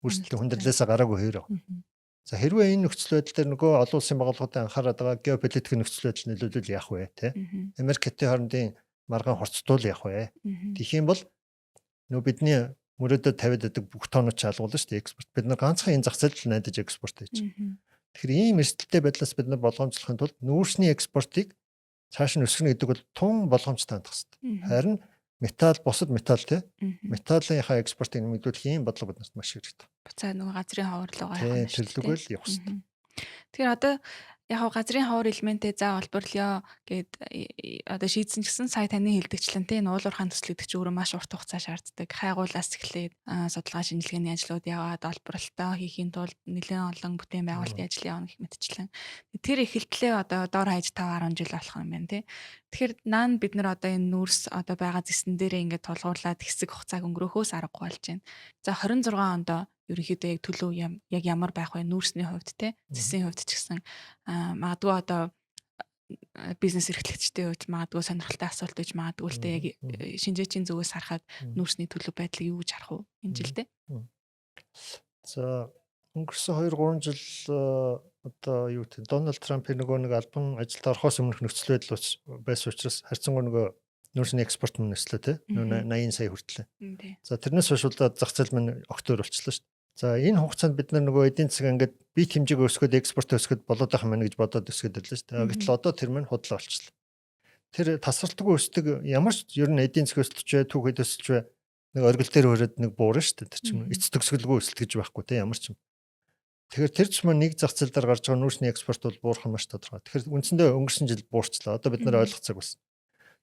өөрчлөлтийн хүндрэлээс гараагүй хэвээр байна. За хэрвээ энэ нөхцөл байдал дээр нөгөө олон улсын байгууллагуудын анхаарал байгаа геополитикийн нөхцөл байдал нөлөөлөл яах вэ те? Америк хятадын хоорондын маргаан хорцдуул яах вэ? Тэгэх юм бол нөгөө бидний мөрөөдөд тавиад байдаг бүх тоонууд чалгуулна шүү дээ экспорт. Бид нар ганцхан энэ зах зээлд найдаж экспорт хийж. Тэгэхээр ийм эрсдэлтэй байдлаас бид нар болгоомжлохын тулд нүүрсний экспортыг цааш нь өсгөнө гэдэг бол тун болгоомжтой хандах хэрэгтэй. Харин металл, бусад металл те металлынхаа экспортыг нэмэгдүүлэх ийм бодлого биднэрт маш хэрэгтэй. Буцаа нөгөө газрын ховор руугаа Тийм, явах нь шүү дээ. тэрлэгэл явах хэрэгтэй. Тэгэхээр одоо яг хав газрын ховор элементээ за олборлё гэд одоо шийдсэн ч гэсэн сая таны хэлдэгчлэн тийм уулуурхаан төсөл гэдэг чинь өөрөө маш урт хугацаа шаарддаг. Хайгуулаас эхлээд судалгаа шинжилгээний ажлууд яваад олборлолтоо хийхийн тулд нэлээд олон бүтээн байгуулалтын ажил явна гэх мэтчлэн. Тэр эхэлтлээ одоо дор хаяж 5-10 жил болох юм байна тийм. Тэгэхээр наан бид нар одоо энэ нүүрс одоо байгаа зэсэн дээрээ ингээд тулгуурлаад хэсэг хугацааг өнгөрөхөөс аргагүй болж байна. За 26 онд ерөнхийдөө яг төлөв яг ямар байх вэ нүүрсний хувьд те зэсийн хувьд ч гэсэн магадгүй одоо бизнес эрхлэгчдийн хувьд магадгүй сонирхолтой асуулт гэж магадгүй л те яг шинжээчийн зүгээс харахад нүүрсний төлөв байдлыг юу гэж харах вэ энэ жилдээ? За өнгөрсөн 2-3 жил одоо юу гэдэг Дональд Трампын нөгөө нэг албан ажилд орохоос өмнөх нөхцөл байдал байсан учраас харьцангуй нөгөө нүүрсний экспорт мөн өслөө те 80 сая хүртлээ. За тэрнээс хойш удаа зах зээл мань огтөр болчихлоо шүү дээ. За энэ хугацаанд бид нар нөгөө эдийн засаг ингээд бит хэмжээг өсгöd экспорт өсгöd болоод байх юм байна гэж бодоод өсгöd ирлээ шүү дээ. Гэтэл одоо тэр мань худлаа болчихлоо. Тэр тасралтгүй өсдөг ямар ч ер нь эдийн засаг өсөлтч бай, түүхэд өсөлтч бай нэг оргил дээр өрөөд нэг буурна шүү дээ. Тэр чинь эц төгсгөлгүй өсөлт гэж байхгүй те ямар ч юм. Тэгэхээр тэр ч мань нэг зах зээл дээр гарч байгаа нүүрсний экспорт бол буурах нь маш тодорхой. Тэгэхээр үндсэндээ өнгөрсөн жил буурчлаа. Одоо бид нар ойлгох цаг болсон.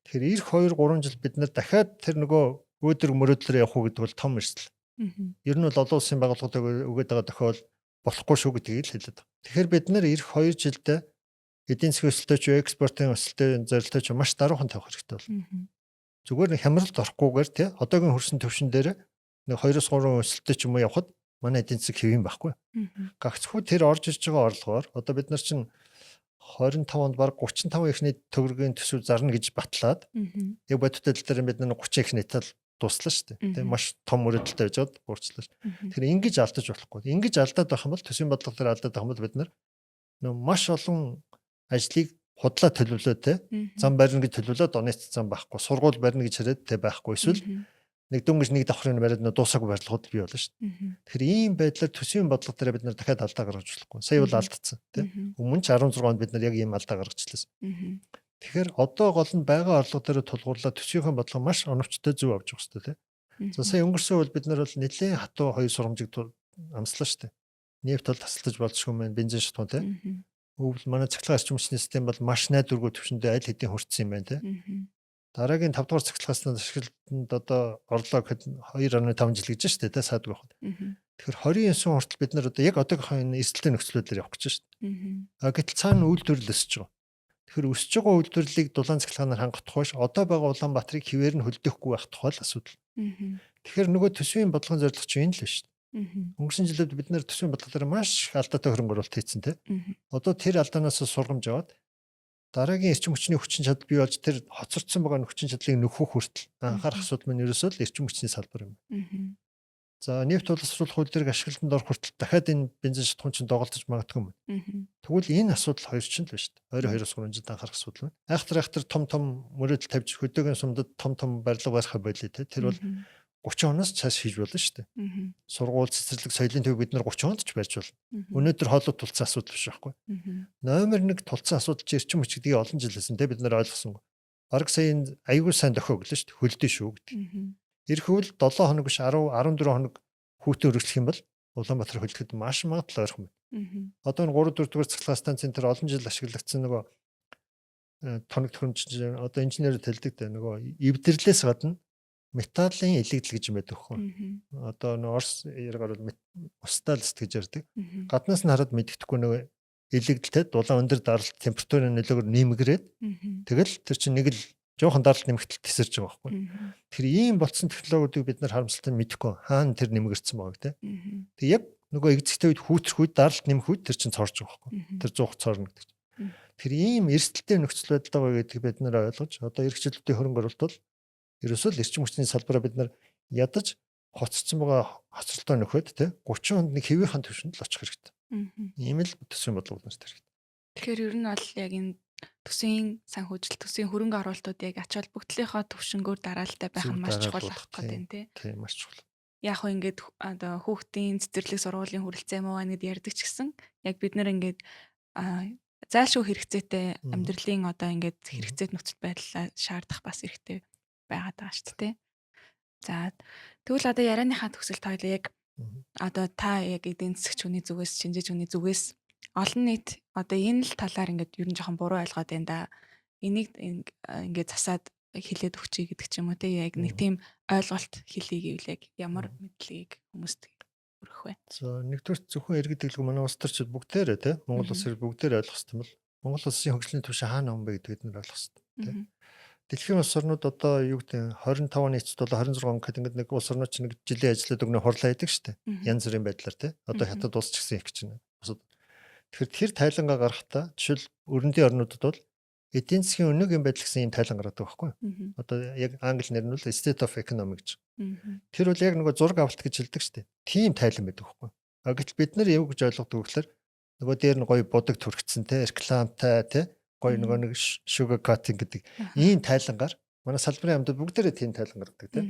Тэгэхээр эх 2-3 жил бид нар дахиад тэр нөгөө өөдрөг мөрөөдлөөр явах уу гэдэг бол том эрсдэл. Ер нь бол олон улсын байгууллагууд өгöd байгаа тохиол болохгүй шүү гэдгийг л хэлээд байгаа. Тэгэхээр бид нар эх 2 жилдээ эдийн засгийн өсөлтөө ч экспортын өсөлтөө зорилтоо ч маш даруухан тавих хэрэгтэй болно. Зүгээр нэг хямралд орохгүйгээр тий одоогийн хөрсөн төвшин дээр нэг 2-3 өсөлтөө ч юм уу явхад манай эдийн засаг хэвэн байхгүй. Гагцхүү тэр орж ирж байгаа орлогоор одоо бид нар чинь 25 онд баг 35 ихний төгрөгийн төсөв зарна гэж батлаад яг бодит байдал дээр бид нар 30 ихний тал дуслаа шүү дээ. Тэгээ маш том мөрөдөлтэй байж байгаад буурчлаа шүү. Тэгэхээр ингэж алдаж болохгүй. Ингэж алдаад байх юм бол төсвийн бодлого дээр алдаад байх юм бол бид нар маш олон ажлыг худлаа төлөвлөө те зам барина гэж төлөвлөөд онцгой зам байхгүй. Сургууль барина гэж хэлээд те байхгүй. Эсвэл нэг дөнгөж нэг давхрын бариад дуусаагүй барилгууд бий болно шүү дээ. Тэгэхээр ийм байдлаар төсвийн бодлого дээр бид нар дахиад алдаа гаргаж болохгүй. Сая бол алдсан те. Өмнө ч 16 онд бид нар яг ийм алдаа гаргачихлаа. Тэгэхээр одоо гол нь байгаа орлого дээр тулгуурлаад төсвийн бодлого маш оновчтой зөв авч явах хэрэгтэй те. За сая өнгөрсөн үйл бид нар бол нэлээд хатуу хоёр сурамжийг амслаа шүү дээ. Нефт бол тасалдаж болцсгүй мэн бензин шатгуун те. Өвөл манай цахилгаан эрчим хүчний систем бол маш найдваргүй төвшөндөө аль хэдийн хүрсэн юм байна те. Дараагийн 5 дугаар цахилгаанаас ашиглалтанд одоо орлоо гэхэд 2.5 жил гэж шүү дээ те саадгүй байхад. Тэгэхээр 29 хүртэл бид нар одоо яг одоогийнхоо энэ эрсдэлтэй нөхцөл байдлаар явах гэж шүү дээ. Гэтэл цаана үйлдвэрлэл өсөж байгаа. Тэгэхээр өсөж байгаа үйлдвэрлэлийг дулаан цахилгаанаар хангах тухайш одоо байгаа Улаанбаатарыг хിവэр нь хөлдөөхгүй байх тухай л асуудал. Тэгэхээр нөгөө төсвийн бодлогын зорилго чинь энэ л биш. Өнгөрсөн жилүүд бид нэр төсвийн бодлогоор маш их алдаатай хөрөнгө оруулалт хийсэн те. Одоо тэр алдаанаас сургамж аваад дараагийн эрчим хүчний хүчин чадал бий болж тэр хоцордсон байгаа хүчин чадлыг нөхөх хүртэл анхаарах асуудал нь ерөөсөө л эрчим хүчний салбар юм. За нефт боловсруулах хууль дээр ашиглалтанд орох хүртэл дахиад энэ бензин шатхуун чинь доголдож магадгүй юм. Тэгвэл энэ асуудал хоёр чинь л байна шүү дээ. 2-3 жилд анхаарах асуудал байна. Айхтар том мөрөөдөл тавьж хөдөөгийн сумдад том барилга барих байлээ те. Тэр бол 30 оноос цааш хийж болно шүү дээ. Сургууль, цэцэрлэг, соёлын төв бид нар 30 онд ч барьж болно. Өнөөдөр хоолой тулцсан асуудал биш байхгүй. Номер 1 тулцсан асуудал чи эрчим хүч гэдгийг олон жил хэлсэн те бид нар ойлгосон. Бараг сая энэ аягүй сайн дохио гэлээ шүү дээ. Хөлдөө шүү гэдэг. Ирэх үйл 7 хоног биш 10-14 хоног хүүтэ өргөслөх юм бол Улаанбаатар хөлдөхөд маш магадлал ойрхон байна. Одоо энэ 3-4 дугаар цахилгаан станцын тэр олон жил ашиглагдсан нөгөө тоног төхөөрөмж одоо инженерүүд хэлдэг дээ нөгөө эвдэрлээс гадна металлын илэгдэл гэж юм байдаг хөө. Одоо нөгөө Орос яриагаар бол усталст гэж ярьдаг. Гаднаас нь хараад мэддэхгүй нөгөө илэгдэлтэй дулаан өндөр даралт температурын нөлөөгөөр нэмгэрээд тэгэл тэр чинь нэг л жоохон даралт нэмэгдэл тесэрж байгаа байхгүй. Тэр ийм болцсон технологиудыг бид нар харамсалтай мэдэхгүй хаана тэр нэмгэрсэн байгааг те. Тэг яг нөгөө экзиттэй үед хүүтрэх үед даралт нэмэх үед тэр чинь цорж байгаа байхгүй. Тэр 100 цорно гэдэг. Тэр ийм эрсдэлтэй нөхцөл байдал байгаа гэдгийг бид нар ойлгож одоо эрх чөлөөтэй хөрөнгө оруулалт бол ерөөсөө л эрчим хүчний салбараа бид нар ядаж хоцорсон байгаа хоцролтоо нөхөд те 30 онд нэг хэвийнхэн төвшөнд л очих хэрэгтэй. Ийм л төсвийн бодлого нарт хэрэгтэй. Тэгэхээр ер нь бол яг энэ төсвийн санхүүжилт, төсвийн хөрөнгө оруулалтууд яг ач холбогдлынхоо төвшнгөөр дараалалтай байх нь Зөв маш чухал дараалуулах ах гэдэг тийм. тийм маш чухал. Яг хөө ингээд одоо хүүхдийн цэцэрлэг сургуулийн хүрэлцээ муу байна гэд ярьдаг ч гэсэн яг бид нар ингээд зайлшгүй хэрэгцээтэй амьдралын одоо ингээд хэрэгцээт нөхцөл байдлаа шаардах бас хэрэгтэй байгаад байгаа шүү дээ. За тэгвэл одоо ярианыхаа төгсөлт хоёул яг одоо та яг эдийн засгч хүний зүгээс, шинжээч хүний зүгээс олон нийт одоо энэ л талаар ингээд ер нь жоохон буруу ойлгоод байна да. Энийг ингээд засаад хэлээд өгчий гэдэг ч юм уу те яг нэг тийм ойлголт хэлье гэвэл яг ямар мэдлэгийг хүмүүст өргөх вэ? За нэгдүгээр зөвхөн иргэд дэглэг манай улс төрчид бүгдээрээ те Монгол улс иргэд бүгдээрээ ойлгох хэрэгтэй бол Монгол улсын хөгжлийн түвшин хаана хүн бэ гэдгийг бид нар ойлгох хэрэгтэй те. Дэлхийн улс орнууд одоо юу гэдэг 25 оны эцэст бол 26 он гэхэд ингээд нэг улс орнууд чинь нэг жилийн ажлууд өгнө хурлаа идэг шүү дээ. Янз бүрийн байдлаар те. Одоо хятад улс ч гэсэн их гэж байна. Тэгэхээр тэр тайлангаа гаргахтаа жишээл өрөндийн орнуудад бол эдийн засгийн өнөөгийн байдал гэсэн юм тайлан гаргадаг байхгүй юу? Одоо яг англи нэр нь бол State of Economy гэж. Тэр бол яг нөгөө зураг авалт гэж хэлдэг шүү дээ. Тийм тайлан байдаг байхгүй юу? Гэтэл бид нар юу гэж ойлгодог вэ гэхээр нөгөө дээр нь гоё будаг төрөгцсөн те, рекламтай те, гоё нөгөө нэг sugar coating гэдэг ийм тайлангаар манай салбарын амьд бүгдээрээ тийм тайлан гаргадаг те.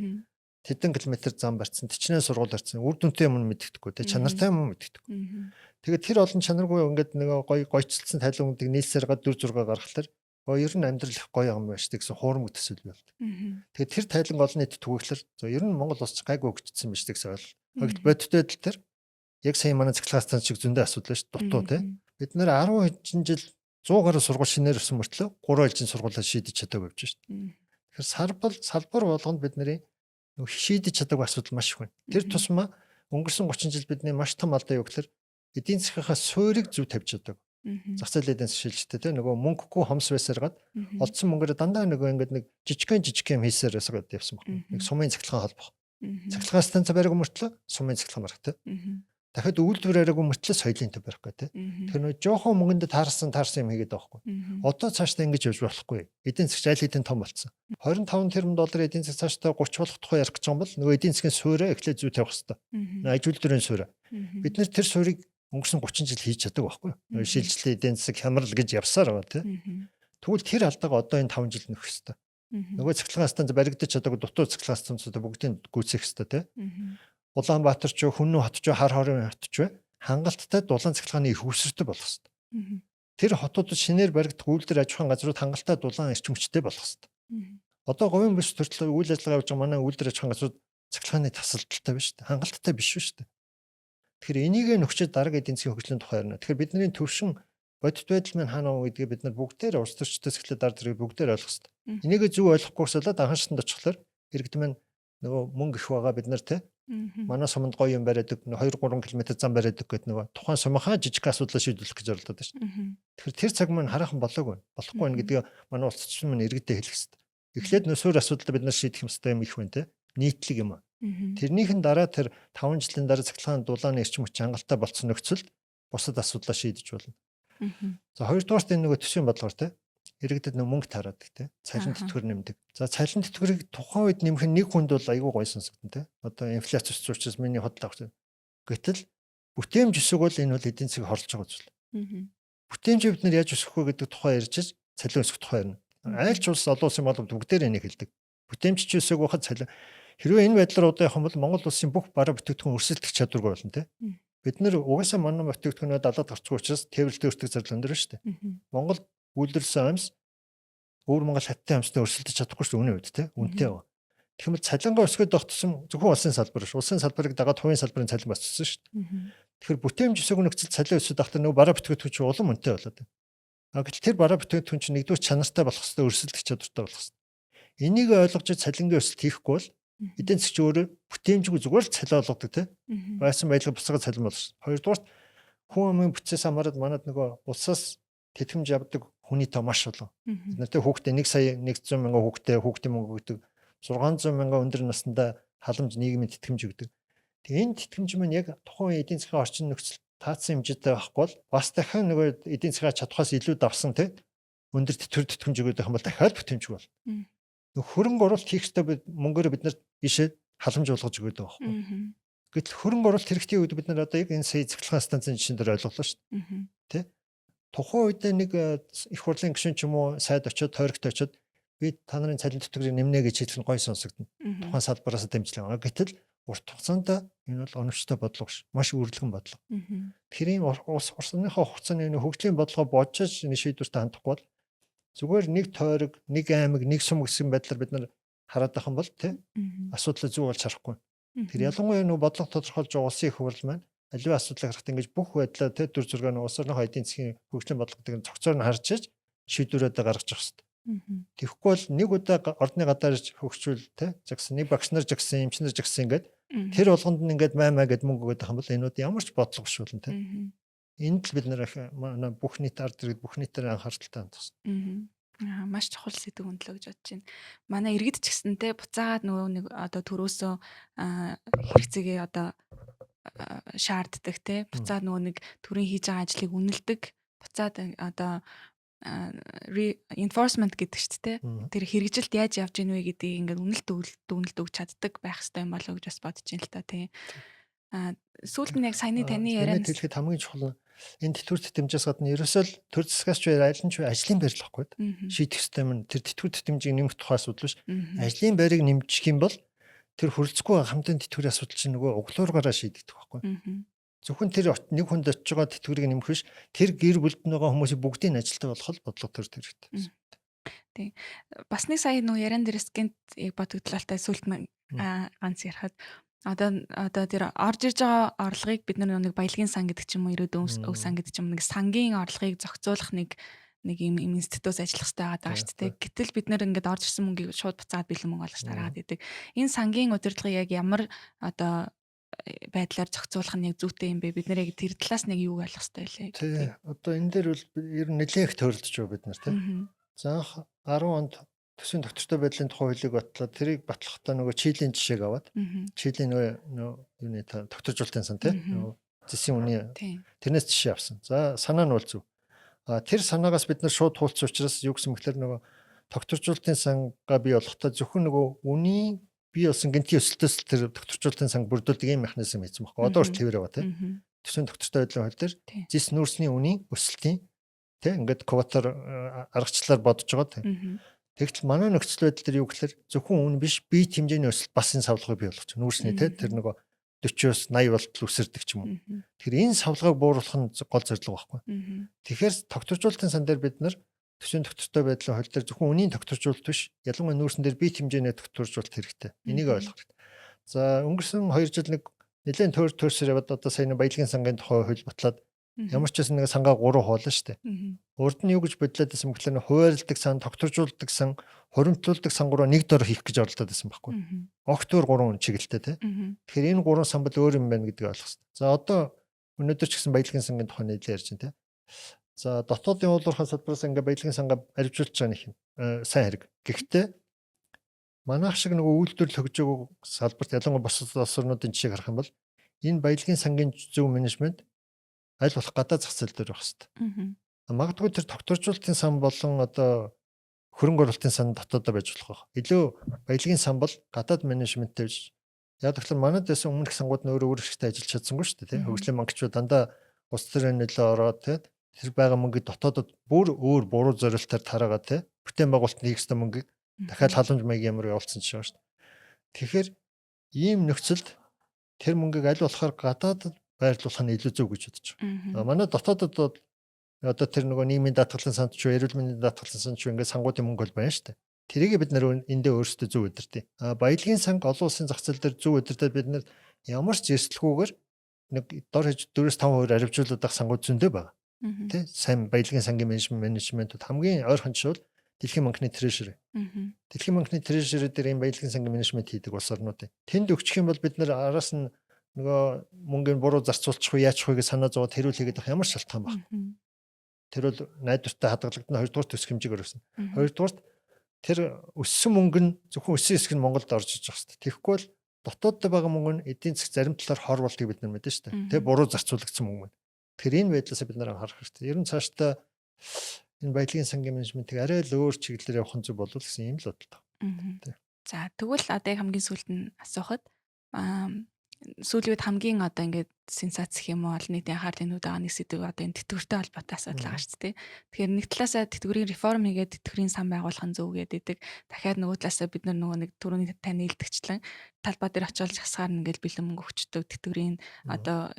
Тэдэн километр зам барьсан, төчнээ сургууль барьсан, үр дүнтэй юм мэддэхгүй те, чанартай юм мэддэхгүй. Тэгээд тэр олон чанаргүй ингээд нөгөө гойцолсон тайлбаруудыг нийлсээр гад 4 6 гаргахлаар ер нь амьдрал их гоё юм байна шүү дээ гэсэн хуурмаг төсөл болдог. Тэгээд тэр тайлан олон нийтэд түгээхлээр ер нь Монгол улс гайгүй хөгжсөн байна шүү дээ гэсэн ойлголт. Бодит байдал төр яг сая манай цахилгаан станц шиг зөндөө асуудал шүү дээ. Дутуу те. Бид нэр 10 жил 100 гаруй сургууль шинээр өссөн мөртлөө 3 жил сургуулаа шийдэж чадаагүй явж шүү дээ. Тэгэхээр салбар болгонд бидний шийдэж чадаагүй асуудал маш их байна. Тэр тусмаа өнгөрсөн 30 жил бидний маш том алдаа юу гэхээр эдийн засгийнхаа суурийг зөв тавьж чадаагүй. Зах зээлийн эдийн засгийн шилжилттэй те нөгөө мөнгөгүй хомс байсараад олдсон мөнгөөр дандаа нөгөө ингээд нэг жижиг юм хийсээр байсараад явсан байна. Нэг сумын цахилгаан холбох. Цахилгаан станц бариагүй мөртлөө сумын цахилгаан барах те. Дахиад үйлдвэр бариагүй мөртлөө соёлын төв барихгүй те. Тэр нөгөө жоохон мөнгөнд таарсан юм хийгээд байгаа хгүй. Одоо цаашдаа ингэж явж болохгүй. Эдийн засгч аль хэдийн том болсон. 25 тэрбум доллар эдийн засаг цаашдаа 30 болох тухай ярих гэж байгаа бол нөгөө эдийн засгийн суурь эхлээд зүй тавих хэрэгтэй. Аж үйлдвэрийн суурь. Бид нэр тэр суурийг өнгөрсөн 30 жил хийж чаддаг байхгүй юу? Шилжилтийн эдийн засаг хямрал гэж явсаар байгаа тийм. Тэгвэл тэр алдаага одоо энэ 5 жил нөхөх хэрэгтэй. Нөгөө цахилгаан станц баригдаж чадаагүй дутуу цахилгаан станцуудаа бүгдийг гүйцээх хэрэгтэй тийм. Улаанбаатар ч Хүннү хот ч Хар хорын хот ч хангалттай дулаан цахилгааны их үүсвэртэй болох хэрэгтэй. Тэр хотуудад шинээр баригдах үйлдвэр аж ахуйн газрууд хангалттай дулаан эрчим хүчтэй болох хэрэгтэй. Одоо говийн бүс төрөл үйл ажиллагаа явуулж байгаа манай үйлдвэр аж ахуйн газрууд цахилгааны тасалдaltaй байна шүү дээ. Хангалттай биш шүү дээ. Тэгэхээр энийг нөхчөд дараагийн эдийн засгийн хөгжлийн тухай ярина. Тэгэхээр бидний төвшин бодит байдал маань хаана вэ гэдгийг бид нар бүгдээр улс төрчдөөс эхлээд дараа зэрэг бүгдээр ойлгох хэрэгтэй. Энийг зөв ойлгохгүйс болоод анхаарсанд очихлоор иргэд маань нөгөө мөнгө их байгаа бид нар те манай суманд гоё юм бариадаг 2 3 км зам бариадаг гэдэг нөгөө тухайн сумынхаа жижиг асуудлаа шийдвэрлэх гэж оролдоод байна шүү дээ. Тэгэхээр тэр цаг маань хараахан болоогүй байна. Болохгүй байна гэдгийг манай улс төрчин маань иргэдэд хэлэх хэрэгтэй. Эхлээд нөсөр асуудал бид нар шийдэх юмстай юм их байна те. Нийтлэг юм. Тэрнийхэн дараа тэр 5 жилийн дараа цахилгаан дулааны эрчим хүч хангалттай болсон нөхцөлд бусад асуудлаа шийдэж болно. За хоёрдугаарт энэ нөгөө төсвийн бодлогоор те иргэдэд нөгөө мөнгө таараадаг те цалин тэтгэвэр нэмдэг. За цалин тэтгэврийг тухайн үед нэмэх нэг хүнд бол айгүй гой сонсогдсон те. Одоо инфляц өсч учраас миний хотлоо авах. Гэтэл бүтээмж өсөг бол энэ бол эдийн засгийг хорлож байгаа зүйл. Бүтээмжийг бид нар яаж өсгөх вэ гэдэг тухай ярьж цалин өсгөх тухай ярина. Айлч улс олон улсын боловч бүгдээр энийг хэлдэг. Бүтээмж ч өсөг байхад цалин хэрвээ энэ байдлаар удаа явах юм бол Монгол улсын бүх бараа бүтээгдэхүүн өрсөлдөх чадваргүй болно те. Бид нэр угаасаа манай бүтээгдэхүүнээ далаад гарчгүй учраас тээвэрлэлт өртөг зарлал өндөр шүү дээ. Монгол үйлдвэрлэсэн амьс өвөр Монгол хаттай амьстай өрсөлдөж чадахгүй шүү дээ үнэ үед те. Үнэтэй ба. Тэгэхээр цалингаа өсгöd тогтсон зөвхөн улсын салбар ш. Улсын салбарыг дагаад хувийн салбарын цалин басчихсан шүү дээ. Тэгэхээр бүтээмж өсөг нөхцөл цалин өсөд ахтар нөгөө бараа бүтээгдэхүүн чинь улам үнэтэй болоод байна. Гэтэл тэр бараа бүтээгдэхүүн чинь нэгдүгээр чанартай болох хэрэгтэй өрсөлдөх чадвартай болох хэрэгтэй. Энийг ойлгож цалингийн өсөлт хийхгүй бол эдийн засгч өөрөө бүтээмжгүй зүгээр л цалин олгодог те. Байсан байдлаар буцаага цалин болсон. Хоёрдугаарт хүн амын бүтцээс хамаарат манад нөгөө улсаас тэтгэмж авдаг хүний тоо маш олон. Бид нартэй хүүхдээ 1 сая 100 мянган хүүхдийн мөнгө өгдөг. 600 мянган өндөр насндаа халамж нийгмийн тэтгэмж өгдөг. Тэгээ энэ тэтгэмж маань яг тухайн эдийн засгийн орчин нөхцөл таацсан хэмжээтэй байхгүй бол бас дахин нөгөө эдийн засгийн чадхаас илүү давсан те. Өндөр тэтгэмж өгөх юм бол дахиад бүтээмжгүй бол. Хөрөнгө оруулалт хийх ёстой мөнгөөр бид нар ийшээ халамж болгож өгöd байгаа байхгүй. Гэтэл хөрөнгө оруулалт хэрэгтэй үед бид нар одоо яг энэ сая цэцлэхэн станцын жишээн дээр ойлголоо шүү Мгм. дээ. Тэ? Тухайн үед нэг их хурлын гишүүн ч юм уу сайд очиод тойрогт очиод би та нарын цалин төтгөрийг нэмнэ гэж хэлэх нь гой сонсогдно. Мгм. Тухайн салбараас дэмжлэг. Гэтэл урт хугацаанд энэ бол оновчтой бодлого ш. Маш үргэлгэн бодлого. Мгм. Тэгэхээр ийм урсныхаа хугацааны энэ хөгжлийн бодлого бодож энэ шийдвэртэй хандахгүй бол зүгээр нэг тойрог, нэг аймаг, нэг сум гэсэн байдлаар бид нар хараад байх юм бол тий Мгм. асуудлыг зөв болж харахгүй. Тэр Мгм. ялангуяа нөгөө бодлого тодорхойлж байгаа улсын их хурл маань аливаа асуудлыг харахад ингэж бүх байдлаа тий дүр зургаа нь улсынхаа эдийн засгийн хөгжлийн бодлогыг цогцоор нь харж иж шийдвэрүүдээ гаргаж явах хэрэгтэй. Мгм. Тэгэхгүй бол нэг удаа ордны гадаар хөгжүүл тий жагсан нэг багш нар жагсан, эмч нар жагсан ингээд Мгм. тэр болгонд нь ингээд маймаа гэд мөнгө өгöd байх юм бол энэ бол ямар ч бодлого биш болно тий. Мгм. Энд л бид нар манай бүх нийт ард иргэд бүх нийтээр анхааралтай хандсан. Мгм. Маш чухал сэдв өндлөө гэж бодож байна. Манай иргэд ч гэсэнтэй буцаагаад нөгөө нэг одоо төрөөсөө хэрэгцээгээ одоо шаарддаг те. Буцаад нөгөө нэг төрийн хийж байгаа ажлыг үнэлдэг. Буцаад одоо enforcement гэдэг чинь те. Тэр хэрэгжилт яаж явж гинвэ гэдгийг ингээд үнэлт өгч чаддаг байх хэрэгтэй юм болоо гэж бас бодож байна л та тий. Сүүлд нь яг саяны таны ярианаас хэлэхэд хамгийн чухал энэ тэтгэвэр тэмцээс гадна ерөөсөө л төр засгаас ч аль нь ч ажлын байр л байхгүй. Шийдэх систем нь тэр тэтгэвэр тэмцээг нэмэх тухай асуудал биш. Ажлын байрыг нэмчих юм бол тэр хөрөлцөхгүй хамтын тэтгэврийн асуудал чинь нөгөө углуургаараа шийдэгдэх байхгүй. Зөвхөн тэр нэг хүнд очиж байгаа тэтгэврийг нэмэх биш тэр гэр бүлд байгаа хүмүүсийн бүгдийн ажилтай болох л бодлого төр хэрэгтэй. Тий. Бас нэг сая нөгөө яриан дээрээс гэнт бодогдлалтай сүлд ганц ярихад одоо тэр орж ирж байгаа орлогыг бид нэг баялагын сан гэдэг ч юм уу ирээдүйн өв сан гэдэг ч юм нэг сангийн орлогыг зохицуулах нэг юм институтс ажиллах хэрэгтэй байгаа шүү дээ. Гэтэл бид нэр ингээд орж ирсэн мөнгийг шууд буцаад бэлэн мөнгө олгож тараад идэг. Энэ сангийн удирдлагыг яг ямар одоо байдлаар зохицуулах нь яг зүйтэй юм бэ? Бид нэр яг тэр талаас нэг юу ойлгох хэрэгтэй лээ. Тий. Одоо энэ дээр бол ер нь нэлээд их төрөлдөж байгаа бид нар тий. За 10 онд төсвийн доктортой байдлын тухай хуулийг батлаад тэрийг батлахдаа нөгөө Чилийн жишээг аваад Чилийн нөгөө юуны докторжуулалтын сан тий нөгөө зэсийн үний тэрнээс жишээ авсан. За санаа нь бол зөв. Тэр санаагаас бид нар шууд туулсан учраас юу гэсэн мэхлээр нөгөө докторжуулалтын сангаа бий болохдоо зөвхөн нөгөө үний бий болсон гинтийн өсөлтөөс тэр докторжуулалтын санг бүрдүүлдэг юм механизм хийсэн байхгүй. Одоо ч тэрээр байгаа тий. Төсвийн доктортой байдлын хууль дээр зис нүүрсний үнийн өсөлтийн тий ингээд квотор аргачлалаар бодож байгаа тий. Тэгтэл манай нөхцөл байдал дээр юу гэхээр зөвхөн үн биш бие хэмжээний өсөлт бас энэ савлгыг бий болгож байна. Нүүрсний тий тэр нөгөө 40-оос 80 болтол өсөрдөг ч юм уу. Тэгэхээр энэ савлгааг бууруулах нь гол зорилго байхгүй. Тэгэхээр докторжуулалтын сан дээр бид нар төсвийн доктортой байдлын хууль дээр зөвхөн үнийн докторжуулалт биш ялангуяа нүүрсэн дээр бие хэмжээний докторжуулалт хэрэгтэй. Энийг ойлгох хэрэгтэй. За өнгөрсөн 2 жил нэг нэлээд төрсөр яваад одоо сая баялагын сангийн тухай хууль батлаад ямар ч гэсэн нэг сангаа 3 хуулаа шүү дээ. Урд нь юу гэж бодлоод байсан бэхлээр хуваарлдаг сан, докторжуулдаг сан, хуримтлуулдаг сан гураа нэг дор хийх гэж оролдоод байсан байхгүй. Огтөр 3 чиглэлтэй тий. Тэгэхээр энэ 3 сан бол өөр юм байна гэдгийг ойлгох хэрэгтэй. За одоо өнөөдөр ч гэсэн баялагын сангийн тухай нийлээ ярьж байна тий. За дотоодын уулуурхай салбараас ингээ баялагын сангаа арвижуулж байгаа нэг юм сайн хэрэг. Гэхдээ манайх шиг нөгөө үйлдвэрлэл хөгжөөг салбарт ялангуяа бос улсуудын жишээг харах юм бол энэ баялагын сангийн зөв менежмент аль болох гадаад зах зээл дээр байх хэрэгтэй. Магадгүй тэр докторжуулалтын сан болон одоо хөрөнгө оруулалтын сан дотоодоо байж болох байх. Илүү баялагын сан бол гадаад менежменттэй биш. Яг тэгэхээр манайд байсан өмнөх сангууд нь өөрөө хэрэгтэй ажиллаж чадсангүй шүү дээ. Хөгжлийн банкчууд дандаа улс төрийн нөлөө ороод тэр байгаа мөнгөд дотоодод бүр өөр буруу зорилтоор тараагаад бүтээн байгуулалтанд хийх ёстой мөнгийг дахиад халамж маяг ямар явуулсан ч шүү дээ. Тэгэхээр ийм нөхцөлд тэр мөнгийг аль болохоор гадаадд байрлуулах нь илүү зөв гэж бодож байгаа. Манай дотоодод одоо тэр нөгөө нийгмийн даатгалын санд ч эрүүл мэндийн даатгалын санд ч ингээд сангуудын мөнгө бол байна шүү дээ. Тэрийг бид нэр эндээ өөрсдөө зөв удирдъя. Баялагын санг олон улсын зах зээл дээр зөв удирдаад бид нэр ямар ч эрсдэлгүйгээр нэг дор хэж 4-5% арвижуулаад ах сангууд зөндөө байгаа. Тэ сайн баялагын сангийн менежментүүд хамгийн ойрхон жишээ бол Дэлхийн банкны трежери. Дэлхийн банкны трежери дээр энэ баялагын сангийн менежмент хийдэг улс орнууд. Тэнд өгчих юм бол бид нэр араас нь нөгөө мөнгөний буруу зарцуулчих уу яачих вэ гэж санаа зовоод хэрүүл хийгээд авах ямар шалтгаан баг. Тэр бол найдвартай хадгалагдана. Хоёрдугаар төсөх хэмжээгээр өснө. Хоёрдугаар тэр өссөн мөнгө нь зөвхөн өссөн хэсэг нь Монголд орж иж байгаа хэрэгтэй. Тэгэхгүй бол дотооддоо байгаа мөнгө нь эдийн засаг зарим талаар хор болтыг бид нар мэднэ шүү дээ. Тэг буруу зарцуулагдсан мөнгө байна. Тэгэхээр энэ байдлаасаа бид нар анхаарах хэрэгтэй. Ер нь цаашдаа энэ баялагын сангийн менежментийг арай л өөр чиглэлээр явах нь зөв болов гэсэн юм л бодлоо. За тэгвэл одоо яг хамгийн сүүлд нь асуухад сүүлийн үед хамгийн одоо ингээд сенсац гэх юм уу олон нийтийн анхаарлын нүд байгаа нэг сэдв одоо энэ тэтгэвртэй холбоотой асуудал байгаа шүү дээ. Тэгэхээр нэг талаасаа тэтгэврийн реформ хийгээд тэтгэврийн сан байгуулах нь зөв гэдэг. Дахиад нөгөө талаасаа бид нар нөгөө нэг түрүүний тань илтгэжлэн талбай дээр очиолж хасгаар ингээд бэлэн мөнгө өгчдөг тэтгэврийн одоо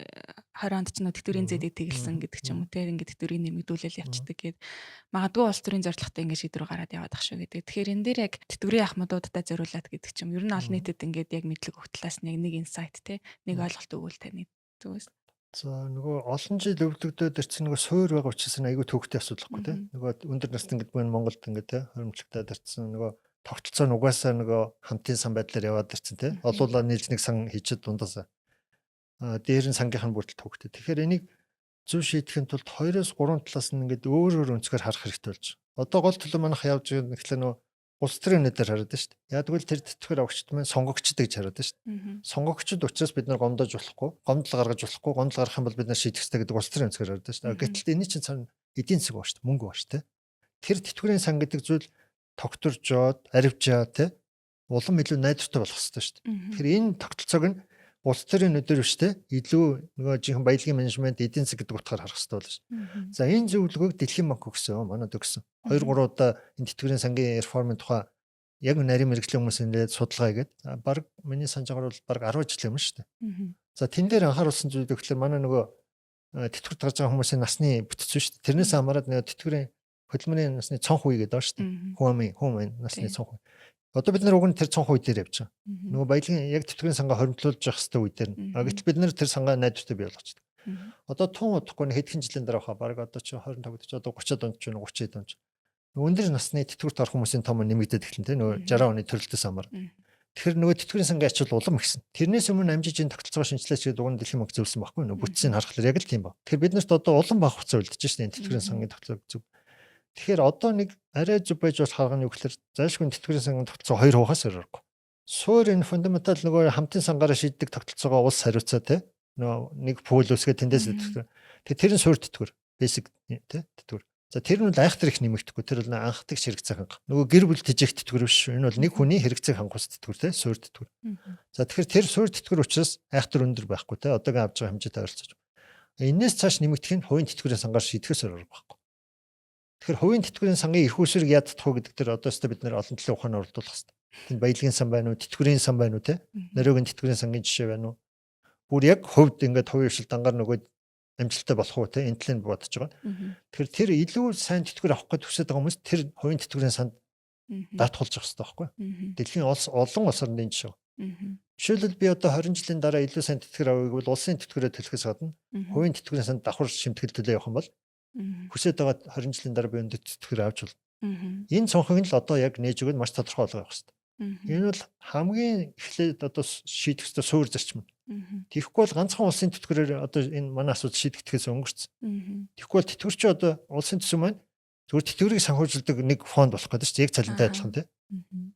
20 онд ч нөгөө тэтгэврийн зээдийг тэглэсэн гэдэг ч юм уу те ингээд тэтгэврийн нэмэгдүүлэл явцдаг гээд магадгүй улс төрийн зорилготой ингээд шийдвэр гараад яваад ах шүү гэдэг. Тэгэхээр энэ дээр яг тэтгэврийн ахмадуудтай зориулаад гэдэг ч юм ер нь олон нийтэд ингээд яг мэдлэг өгөх талаас нэг инсайт те нэг ойлголт өгвөл таны зүгээс. За нөгөө олон жил өвлөгдөөд ирсэн нөгөө суур байгаа учраас айгүй төвхтэй асуудал байхгүй тийм. Нөгөө өндөр насны гэдэг нь Монголд ингээд тийм хөрөмжлөгдөд ирсэн нөгөө тогтолцоо нь угаасаа нөгөө хамтын сан байдлаар яваад ирсэн тийм. Олуулаа нийлж нэг сан хийчихэд дундаас дээр нь сангийнх нь бүртэл төвхтэй. Тэгэхээр энийг зөв шийдэхин тулд 2-3 талаас нь ингээд өөр өнцгөр харах хэрэгтэй болж. Одоо гол төлөв манайх явж байгаа нэгтлээ нөгөө улс төрийн үнээр хараад байна шүү дээ. Яг тэгвэл тэр тэтгэвэр авагчд маань сонгогчд гэж хараад байна шүү дээ. Сонгогчд учраас бид нар гомдож болохгүй, гомдол гаргаж болохгүй, гомдол гарах юм бол бид нар шийдэх хэрэгтэй гэдэг улс төрийн үнээр хараад байна шүү дээ. Гэтэл энэ чинь цаана эдийн засаг ба шүү дээ, мөнгө ба шүү дээ. Тэр тэтгэврийн сан гэдэг зүйл тогтворж жоод, аривжаа тий улам илүү найдвартай болох хэрэгтэй шүү дээ. Тэгэхээр энэ тогтолцоог нь улс төрийн нүдээр биш те илүү нөгөө жинхэнэ баялагын менежмент эдийн засаг гэдэг утгаар харах хэрэгтэй болно шүү. За энэ зөвлөгөөг Дэлхийн банк өгсөн, манад өгсөн. 2-3 удаа энэ тэтгэврийн сангийн реформын тухай яг нарийн мэрэгжлийн хүмүүс нэлээд судалгаа хийгээд баг миний санаж байгаагаар бол баг 10 жил юм шүү дээ. За тэн дээр анхааруулсан зүйл гэхэлэр манай нөгөө тэтгэврт гарч байгаа хүмүүсийн насны бүтцэн шүү дээ. Тэрнээс хамаарат нөгөө тэтгэврийн хөдөлмөрийн насны цонх үе гэдэг байна шүү дээ. Хүмүүс насны цонх үе. Одоо бид нар уг нь тэр цонх үе дээр явж байгаа. Нөгөө баялагын яг тэтгэврийн сангаа хоримтлуулж явах хэрэгтэй үе дээр нь. Гэтэл бид нар тэр сангаа найдвартай бий болгочихсон. Одоо тун удахгүй хэдхэн жилийн дараа хаа баг одоо чи 25 гэж одоо 30-ад онд ч 30-ад онд. Өндөр насны тэтгэврт орох хүмүүсийн том нэмэгдээд эхэлнэ те нөгөө 60 оны төрөлтөөс амар. Тэгэхээр нөгөө тэтгэврийн сангийн ачаал улам ихсэн. Тэрнээс өмнө амжижийн тогтолцоо шинжилээч гэдэг уг нь Дэлхийн банк зөвлөсөн байхгүй нөгөө бүтцийг харахад яг л тийм ба. Тэгэхээр бид нарт одоо улам бага хугацаа үлдэж шээ тэтгэврийн сангийн тогтолцоо зөв. Тэгэхээр одоо нэг арай зөв байж болох харганы үгээр зайлшгүй тэтгэврийн сангийн тогтолцоо 2 хувиас өрөхгүй. Суур энэ фундаментал нөгөө хамтын сангаараа шийддэг тогтолцоогоо улс хариуцаа те нөгөө нэг пул үсгээ тэндээс тэтгэвэр. Тэгээ тэр нь суур тэтгэвэр basic те тэтгэвэр. За тэр нь бол айхтар их нэмэгдэхгүй. Тэр бол анхдаг хэрэгцээ ханга. Нөгөө гэр бүл тэжээх тэтгэвэр биш. Энэ бол нэг хүний хэрэгцээг хангах тэтгэвэр те суур тэтгэвэр. За тэгэхээр тэр суур тэтгэвэр учраас айхтар өндөр байхгүй те одоогийн авж байгаа хэмжээтэй ойролцож. Энээс цааш нэмэгдэх нь хувийн тэтгэврийн сангаар шийдэхээс өөр байхгүй. Тэгэхээр хувийн тэтгэврийн сангийн эрх үүсвэрийг яаж татах вэ гэдэг дээр одоо ч бид нэр олон талын ухаанаар оролдуулах хэрэгтэй. Тэнд баялагын сан байна уу, тэтгэврийн сан байна уу те? Нэрөгийн тэтгэврийн сангийн жишээ байна уу? Бүр яг хувьд ингээд хувийн хвшил дангаар нөгөө амжилттай болох уу те? Энэ талыг бодож байгаа. Тэгэхээр тэр илүү сайн тэтгэвэр авах гэж хүсэж байгаа хүмүүс тэр хувийн тэтгэврийн санд даатгуулж явах хэрэгтэй байхгүй? Дэлхийн олон улс орнын жишээ. Жишээлбэл би одоо 20 жилийн дараа илүү сайн тэтгэвэр авъя гэвэл улсын тэтгэврээ төлөхөөс гадна хувийн тэтгэврийн санд давхар шимтгэл төлөө явах юм бол хүсэж байгаа 20 жилийн дараа би өндөр тэтгэвэр авч бол энэ цонхыг л одоо яг нээж өгөөд маш тодорхой болгох хэрэгтэй. Энэ бол хамгийн эхлээд одоо шийдэх ёстой суур зарчим. Тэгэхгүй бол ганцхан улсын тэтгэврээр одоо энэ манай асуудал шийдэгдэхээс өнгөрцөн. Тэгэхгүй бол тэтгэвэрч одоо улсын төсөв маань зүгээр тэтгэврийг санхүүжилдэг нэг фонд болох гэдэг чинь яг цалинтай адилхан тийм.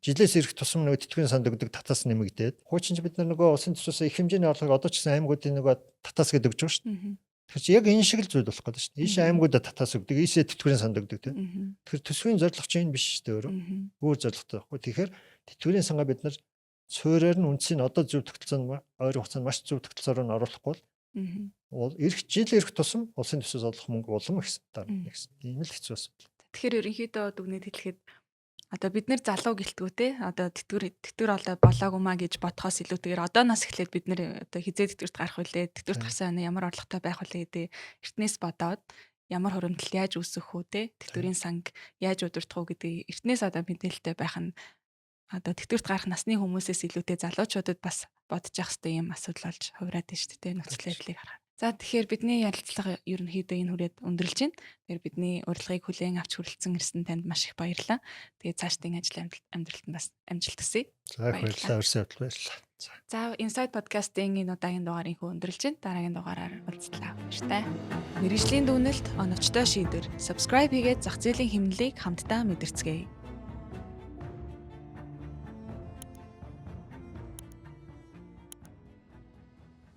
Жилээс ирэх тусам нөгөө тэтгэврийн санд өгдөг татаас нэмэгдээд хуучин бид нар нөгөө улсын төсвөөс их хэмжээний орлогыг одоо ч гэсэн аймагуудын нөгөө татаас гэдэг өгч байгаа шүү дээ. Тэгэхээр яг энэ шиг л зүйл болох гэдэг шүү дээ. Ийшээ аймагуудад татаас өгдөг, ийшээ тэтгэврийн санд өгдөг тийм. Тэгэхээр төсвийн зорилго чинь биш шүү дээ өөрөө. Өөр зорилготой байхгүй. Тэгэхээр тэтгэврийн сангаа бид нар суурьаар нь үндсийг одоо зөв тогтолцоонд ойрын хугацаанд маш зөв тогтолцоороо оруулахгүй бол жил ирэх тусам улсын төсвөөс олох мөнгө улам ихсэн дараа нэгсэн. Тийм л хэцүү асуудал. Тэгэхээр ерөнхийдөө дүгнэлт хэлэхэд одоо бид нэр залуу гэлтгүү те одоо тэтгэвэр олоо болоогүй маа гэж бодхоос илүүтэйгээр одооноос эхлээд бид нэр одоо хизээ тэтгэврт гарах үлээ тэтгэврт гарсан ямар орлоготой байх үлээ гэдэг эртнээс бодоод ямар хуримтлал яаж үүсэх үү те тэтгэврийн санг яаж удирдах уу гэдэг эртнээс одоо мэдээлэлтэй байх нь одоо тэтгэврт гарах насны хүмүүсээс илүүтэй залуучуудад бас бодож явах хэрэгтэй юм асуудал болж хувираад байна шүү дээ нөхцөл байдлыг харахад. За тэгэхээр бидний ярилцлага ерөнхийдөө энэ хүрээд өндөрлж байна. Тэгэхээр бидний урилгыг хүлээн авч хүрэлцэн ирсэн танд маш их баярлалаа. Тэгээд цаашдын ажил амьдралд бас амжилт хүсье. За баярлалаа. Өрсөй баярлалаа. За Inside podcast-ийн энэ удаагийн дугаарыг өндөрлж байна. Дараагийн дугаараар уулзлаа. Баяртай. Мэргэжлийн дүгнэлт, оновчтой шийдвэр, subscribe хийгээд зах зээлийн хэмнэлийг хамтдаа мэдэрцгээе.